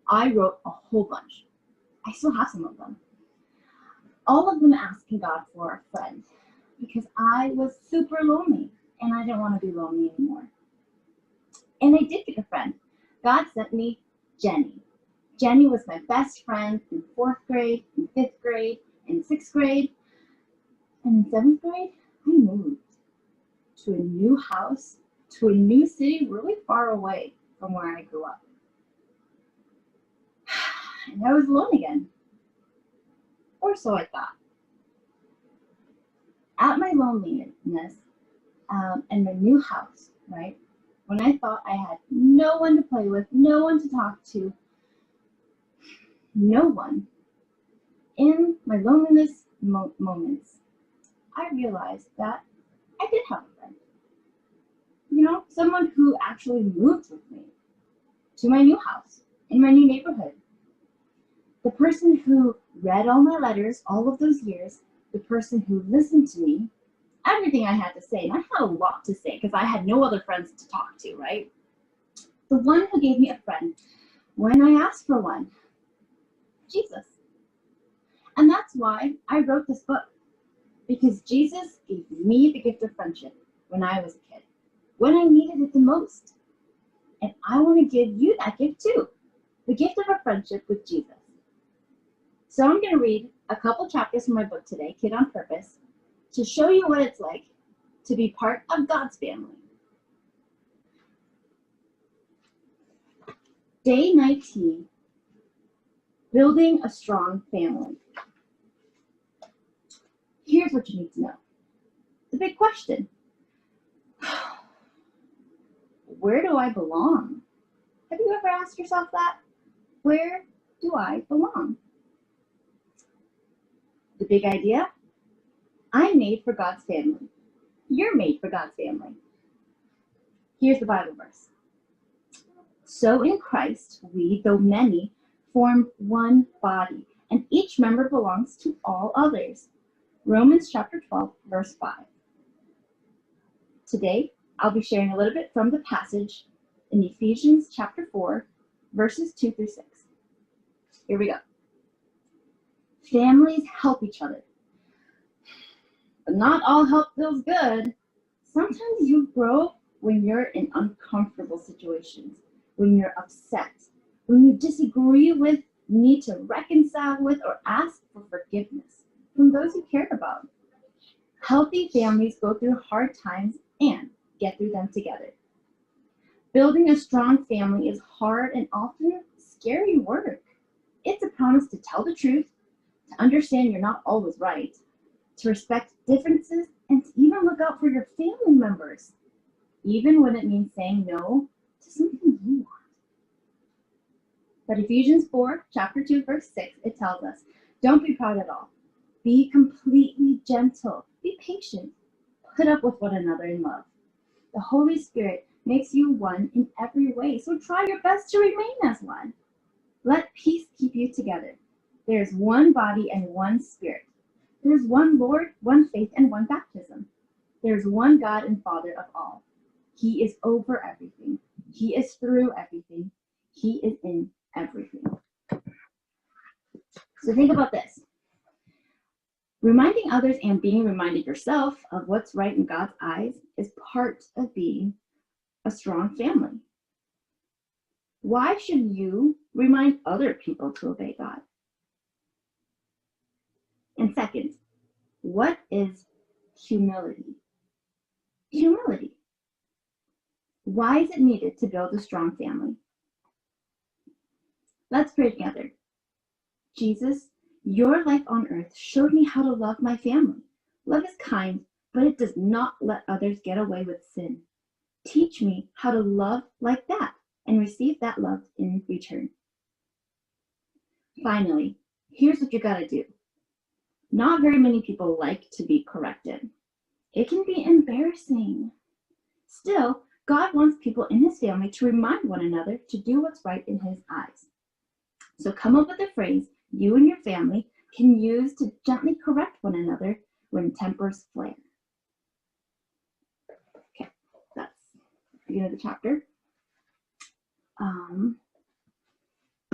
I wrote a whole bunch. I still have some of them. All of them asking God for a friend because I was super lonely and I didn't want to be lonely anymore. And I did get a friend. God sent me Jenny. Jenny was my best friend in 4th grade, in 5th grade, in 6th grade, and in 7th grade, I moved to a new house, to a new city really far away from where I grew up. And I was alone again. Or so I thought. At my loneliness and my new house, right? When I thought I had no one to play with, no one to talk to, no one, in my loneliness moments, I realized that I did have a friend. You know, someone who actually moved with me to my new house, in my new neighborhood. The person who read all my letters all of those years, the person who listened to me, everything I had to say, and I had a lot to say because I had no other friends to talk to, right? The one who gave me a friend when I asked for one, Jesus. And that's why I wrote this book, because Jesus gave me the gift of friendship when I was a kid, when I needed it the most. And I want to give you that gift too, the gift of a friendship with Jesus. So I'm going to read a couple chapters from my book today, Kid on Purpose, to show you what it's like to be part of God's family. Day 19, building a strong family. Here's what you need to know. The big question. Where do I belong? Have you ever asked yourself that? Where do I belong? The big idea? I'm made for God's family. You're made for God's family. Here's the Bible verse. So in Christ, we, though many, form one body, and each member belongs to all others. Romans chapter 12, verse 5. Today, I'll be sharing a little bit from the passage in Ephesians chapter 4, verses 2 through 6. Here we go. Families help each other. But not all help feels good. Sometimes you grow when you're in uncomfortable situations, when you're upset, when you disagree with, need to reconcile with, or ask for forgiveness from those you care about. Healthy families go through hard times and get through them together. Building a strong family is hard and often scary work. It's a promise to tell the truth, to understand you're not always right, to respect differences, and to even look out for your family members, even when it means saying no to something you want. But Ephesians 4, chapter 2, verse 6, it tells us, don't be proud at all. Be completely gentle. Be patient. Put up with one another in love. The Holy Spirit makes you one in every way, so try your best to remain as one. Let peace keep you together. There is one body and one Spirit. There is one Lord, one faith, and one baptism. There is one God and Father of all. He is over everything. He is through everything. He is in everything. So think about this. Reminding others and being reminded yourself of what's right in God's eyes is part of being a strong family. Why should you remind other people to obey God? And second, what is humility? Humility. Why is it needed to build a strong family? Let's pray together. Jesus, your life on earth showed me how to love my family. Love is kind, but it does not let others get away with sin. Teach me how to love like that and receive that love in return. Finally, here's what you gotta do. Not very many people like to be corrected. It can be embarrassing. Still, God wants people in his family to remind one another to do what's right in his eyes. So come up with a phrase you and your family can use to gently correct one another when tempers flare. Okay, that's the beginning of the chapter.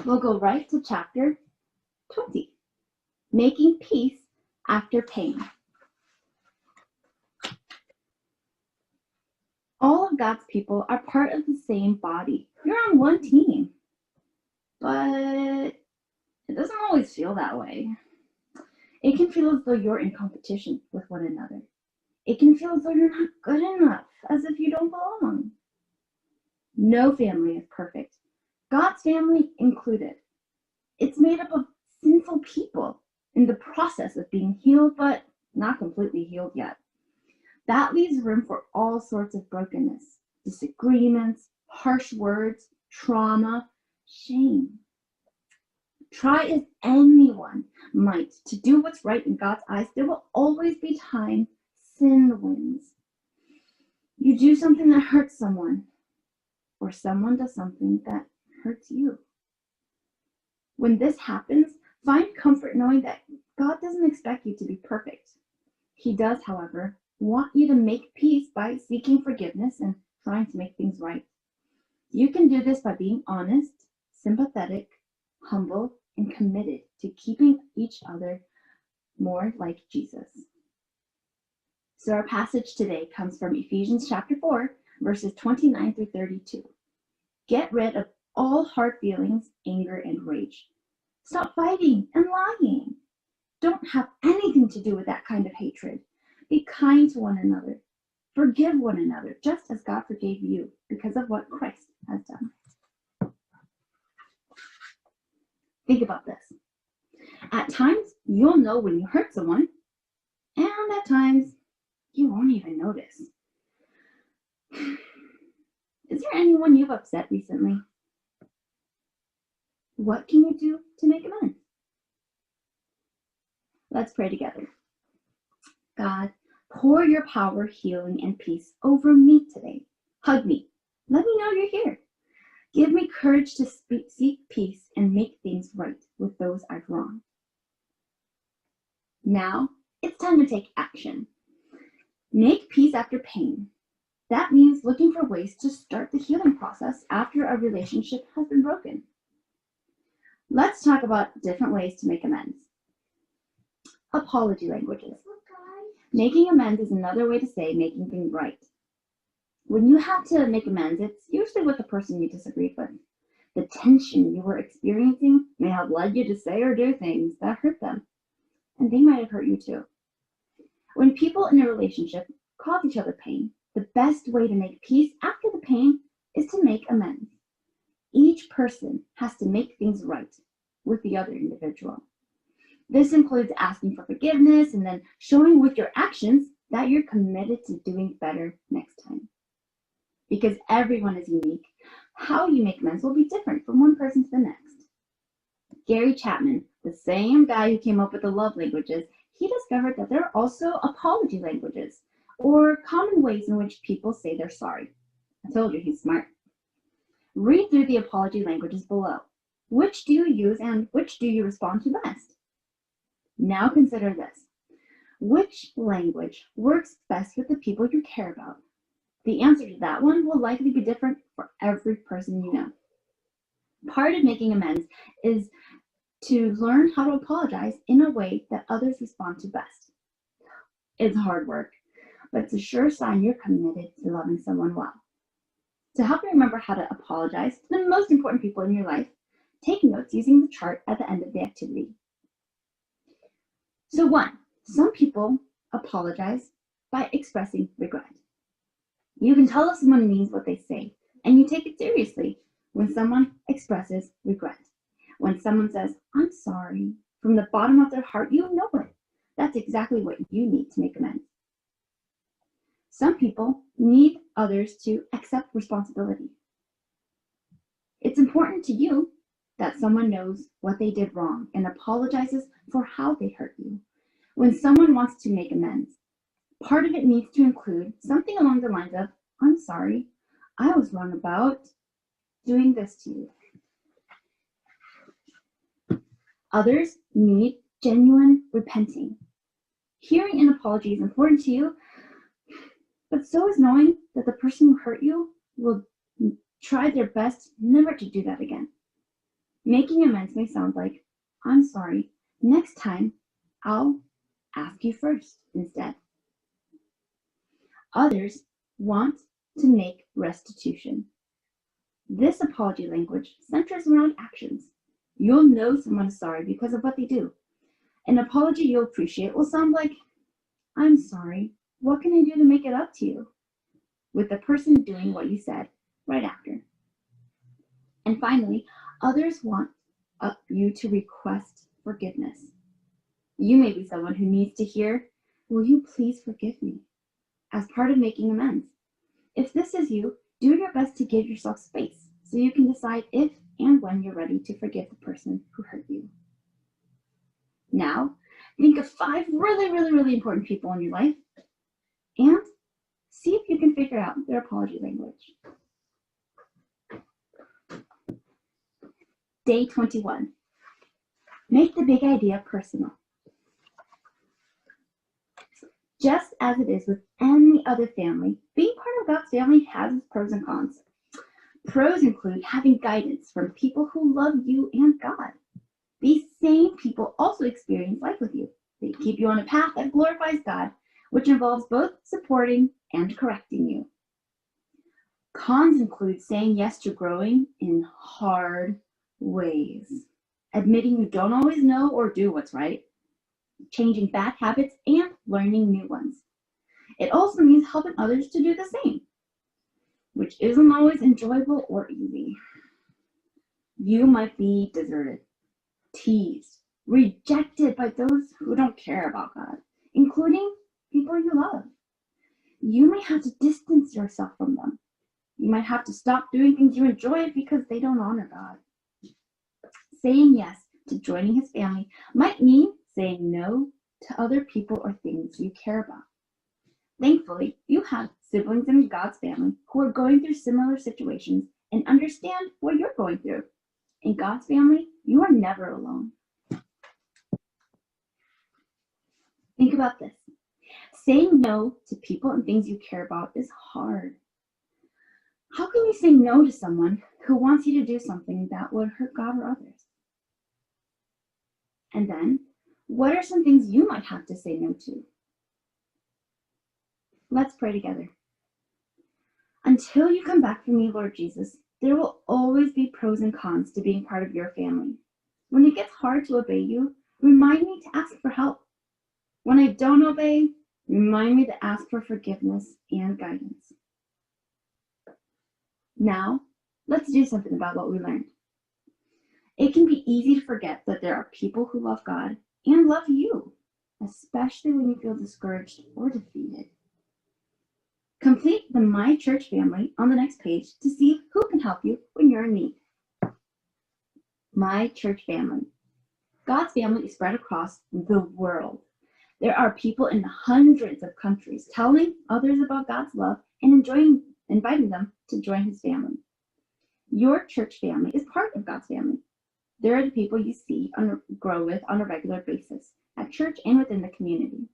We'll go right to chapter 20, making peace after pain. All of God's people are part of the same body. You're on one team, but it doesn't always feel that way. It can feel as though you're in competition with one another. It can feel as though you're not good enough, as if you don't belong. No family is perfect, God's family included. It's made up of sinful people in the process of being healed, but not completely healed yet. That leaves room for all sorts of brokenness. disagreements, harsh words, trauma, shame. Try as anyone might to do what's right in God's eyes, there will always be time sin wins. You do something that hurts someone, or someone does something that hurts you. When this happens, find comfort knowing that God doesn't expect you to be perfect. He does, however, want you to make peace by seeking forgiveness and trying to make things right. You can do this by being honest, sympathetic, humble, and committed to keeping each other more like Jesus. So our passage today comes from Ephesians chapter 4, verses 29 through 32. Get rid of all hard feelings, anger, and rage. Stop fighting and lying. Don't have anything to do with that kind of hatred. Be kind to one another. Forgive one another, just as God forgave you because of what Christ has done. Think about this. At times, you'll know when you hurt someone, and at times, you won't even notice. Is there anyone you've upset recently? What can you do to make amends? Let's pray together. God, pour your power, healing, and peace over me today. Hug me. Let me know you're here. Give me courage to seek peace and make things right with those I've wronged. Now, it's time to take action. Make peace after pain. That means looking for ways to start the healing process after a relationship has been broken. Let's talk about different ways to make amends. Apology languages. Making amends is another way to say making things right. When you have to make amends, it's usually with the person you disagreed with. The tension you were experiencing may have led you to say or do things that hurt them, and they might have hurt you too. When people in a relationship cause each other pain, the best way to make peace after the pain is to make amends. Each person has to make things right with the other individual. This includes asking for forgiveness and then showing with your actions that you're committed to doing better next time. Because everyone is unique, how you make amends will be different from one person to the next. Gary Chapman, the same guy who came up with the love languages, he discovered that there are also apology languages, or common ways in which people say they're sorry. I told you he's smart. Read through the apology languages below. Which do you use and which do you respond to best? Now consider this. Which language works best with the people you care about? The answer to that one will likely be different for every person you know. Part of making amends is to learn how to apologize in a way that others respond to best. It's hard work, but it's a sure sign you're committed to loving someone well. To help you remember how to apologize to the most important people in your life, take notes using the chart at the end of the activity. So 1, some people apologize by expressing regret. You can tell if someone means what they say, and you take it seriously when someone expresses regret. When someone says, "I'm sorry," from the bottom of their heart, you know it. That's exactly what you need to make amends. Some people need others to accept responsibility. It's important to you that someone knows what they did wrong and apologizes for how they hurt you. When someone wants to make amends, part of it needs to include something along the lines of, "I'm sorry, I was wrong about doing this to you." Others need genuine repenting. Hearing an apology is important to you, but so is knowing that the person who hurt you will try their best never to do that again. Making amends may sound like, "I'm sorry, next time I'll ask you first instead." Others want to make restitution. This apology language centers around actions. You'll know someone is sorry because of what they do. An apology you'll appreciate will sound like, "I'm sorry, what can I do to make it up to you?" with the person doing what you said right after. And finally, others want you to request forgiveness. You may be someone who needs to hear, "Will you please forgive me?" as part of making amends. If this is you, Do your best to give yourself space so you can decide if and when you're ready to forgive the person who hurt you. Now, think of 5 really important people in your life and see if you can figure out their apology language. Day 21. Make the big idea personal. Just as it is with any other family, being part of God's family has its pros and cons. Pros include having guidance from people who love you and God. These same people also experience life with you. They keep you on a path that glorifies God, which involves both supporting and correcting you. Cons include saying yes to growing in hard ways, admitting you don't always know or do what's right, changing bad habits, and learning new ones. It also means helping others to do the same, which isn't always enjoyable or easy. You might be deserted, teased, rejected by those who don't care about God, including people you love. You may have to distance yourself from them. You might have to stop doing things you enjoy because they don't honor God. Saying yes to joining his family might mean saying no to other people or things you care about. Thankfully, you have siblings in God's family who are going through similar situations and understand what you're going through. In God's family, you are never alone. Think about this. Saying no to people and things you care about is hard. How can you say no to someone who wants you to do something that would hurt God or others? And then, what are some things you might have to say no to? Let's pray together. Until you come back for me, Lord Jesus, there will always be pros and cons to being part of your family. When it gets hard to obey you, remind me to ask for help. When I don't obey, remind me to ask for forgiveness and guidance. Now, let's do something about what we learned. It can be easy to forget that there are people who love God and love you, especially when you feel discouraged or defeated. Complete the My Church family on the next page to see who can help you when you're in need. My Church family. God's family is spread across the world. There are people in hundreds of countries telling others about God's love and inviting them to join his family. Your church family is part of God's family. There are the people you see grow with on a regular basis at church and within the community.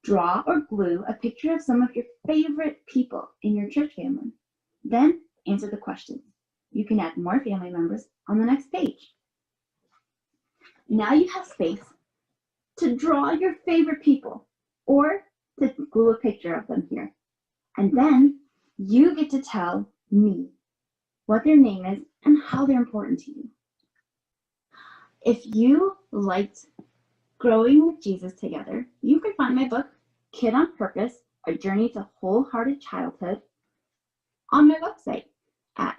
Draw or glue a picture of some of your favorite people in your church family. Then answer the questions. You can add more family members on the next page. Now you have space to draw your favorite people or to glue a picture of them here. And then you get to tell me what their name is and how they're important to you. If you liked Growing with Jesus Together, you can find my book, Kid on Purpose, A Journey to Wholehearted Childhood, on my website at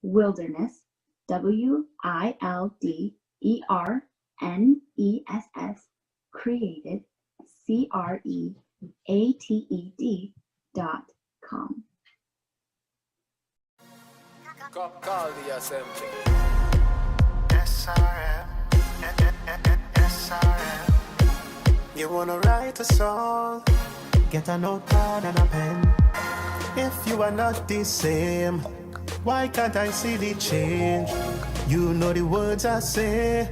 Wilderness, WILDERNESS, created, CREATED.com. Call the assembly. SRM, SRM. You wanna write a song? Get a notepad and a pen. If you are not the same, why can't I see the change? You know the words I say.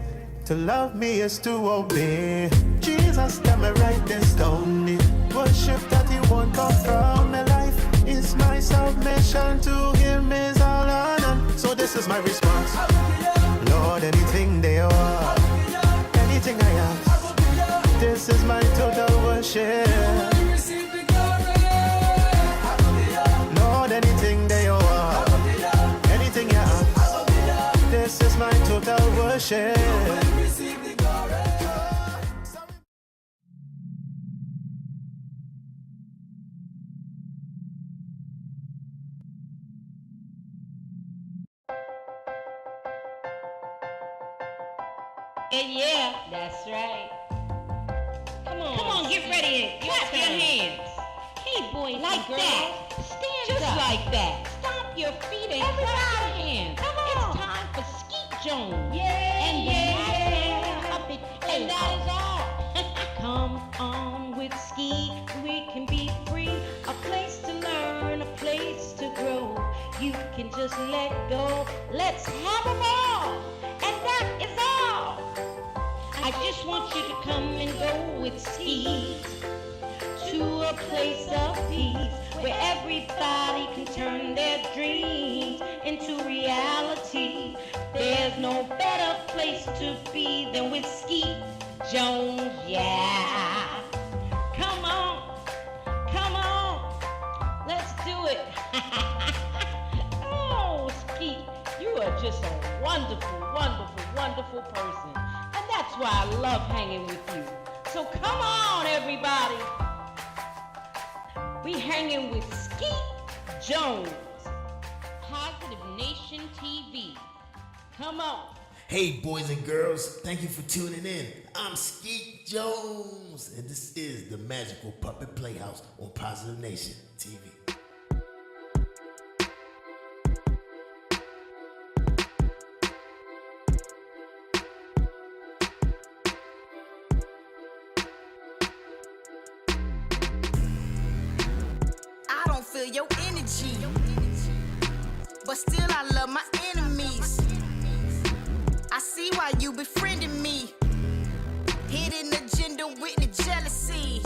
To love me is to obey. Jesus, tell me write this down. Worship that he won't come from my life. Is my submission to him is all honor. So this is my response. Lord, anything they are, anything I ask, this is my total worship. Lord, anything they are, anything you ask, this is my total worship. Yeah, that's right. Come on, get ready. Clap your hands. Hey, boys like and girls. That. Stand just up. Like that. Stomp your feet and clap your hands. Come on. It's time for Skeet Jones. Yeah. And the puppet. And that is all. Come on with Skeet. We can be free. A place to learn, a place to grow. You can just let go. Let's have a ball. And that is all. I just want you to come and go with Skeet to a place of peace where everybody can turn their dreams into reality. There's no better place to be than with Skeet Jones, yeah. Come on, let's do it. Oh, Skeet, you are just a wonderful, wonderful, wonderful person. And that's why I love hanging with you. So come on, everybody. We hanging with Skeet Jones, Positive Nation TV. Come on. Hey, boys and girls, thank you for tuning in. I'm Skeet Jones, and this is the Magical Puppet Playhouse on Positive Nation TV. I don't feel your energy, but still I love my enemies. I see why you befriending me. Hidden agenda with the jealousy.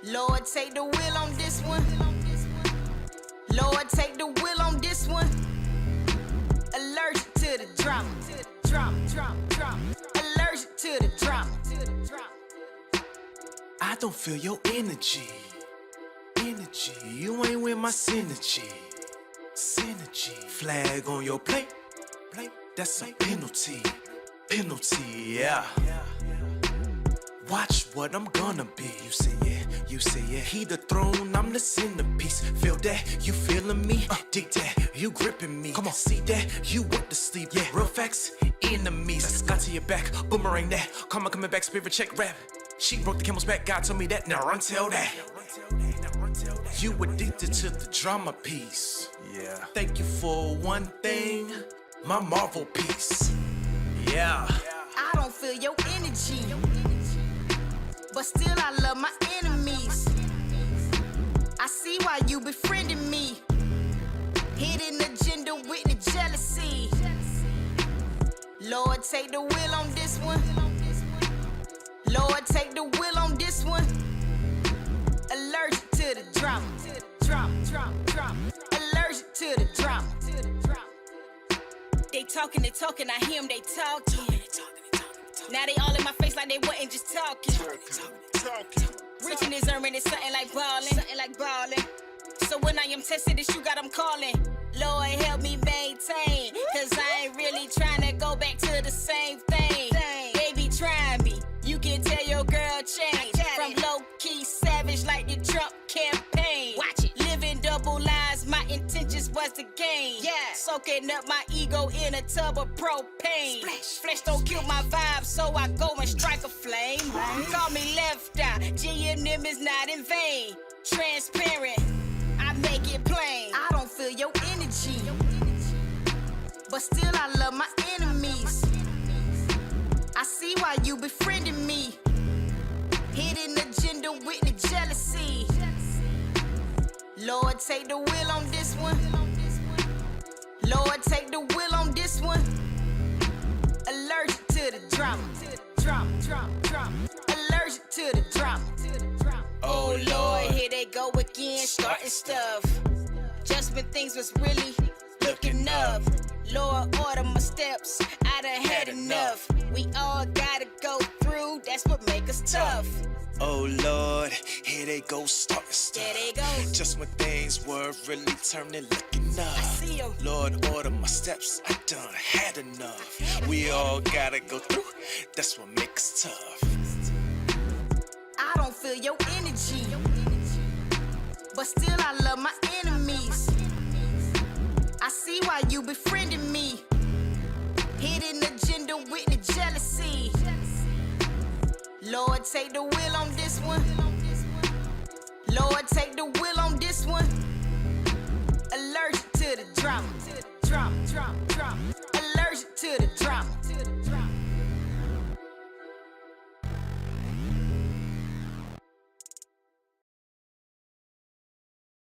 Lord, take the wheel on this one. Lord, take the wheel on this one. Allergic to the drama. Allergic to the drama. I don't feel your energy. You ain't with my synergy. Flag on your plate. That's a penalty. Yeah. Watch what I'm gonna be. You say yeah. He the throne, I'm the centerpiece. Feel that, you feeling me? Dig that, you gripping me. Come on, see that, you want to sleep. Yeah, real facts, enemies. Got to your back, boomerang that. Karma coming back, spirit check rap. She broke the camel's back, God told me that. Now run tell that. You addicted to the drama piece. Yeah. Thank you for one thing, my Marvel piece. Yeah. I don't feel your energy, but still I love my enemies. I see why you befriending me. Hidden agenda with the jealousy. Lord, take the wheel on this one. Lord, take the wheel on this one. Allergic to the drama. Allergic to the drama. They talking, I hear them, they talking. Now they all in my face like they wasn't just talking. Rich in his earning is something like ballin'. So when I am tested, this you got them calling. Lord, help me maintain, cause I ain't really trying to go back to the same thing. Baby, try me. You can tell your girl change. From low-key savage like the Trump campaign. Watch it. Living double lives, my intentions was to gain. Yeah. Soaking up my ego in a tub of propane. Flesh don't kill my vibe, so I go and strike a flame. Call me left eye, G&M is not in vain. Transparent, I make it plain. I don't feel your energy, but still I love my enemies. I see why you befriending me. Hidden agenda with the jealousy. Lord, take the wheel on this one. Lord, take the wheel on this one. Allergic to the drama. Allergic to the drama. Oh Lord, here they go again, starting stuff. Just when things was really looking up. Lord, order my steps, I done had enough. We all gotta go through, that's what make us tough. Oh Lord, here they go starting stuff. There they go. Just when things were really turning, looking up. I see 'em. Lord, order my steps, I done had enough. We all gotta go through, that's what makes us tough. I don't feel your energy, but still I love my enemies. I see why you befriending me. Hidden agenda with the jealousy. Lord, take the wheel on this one. Lord, take the wheel on this one. Allergic to the drama. Allergic to the drama.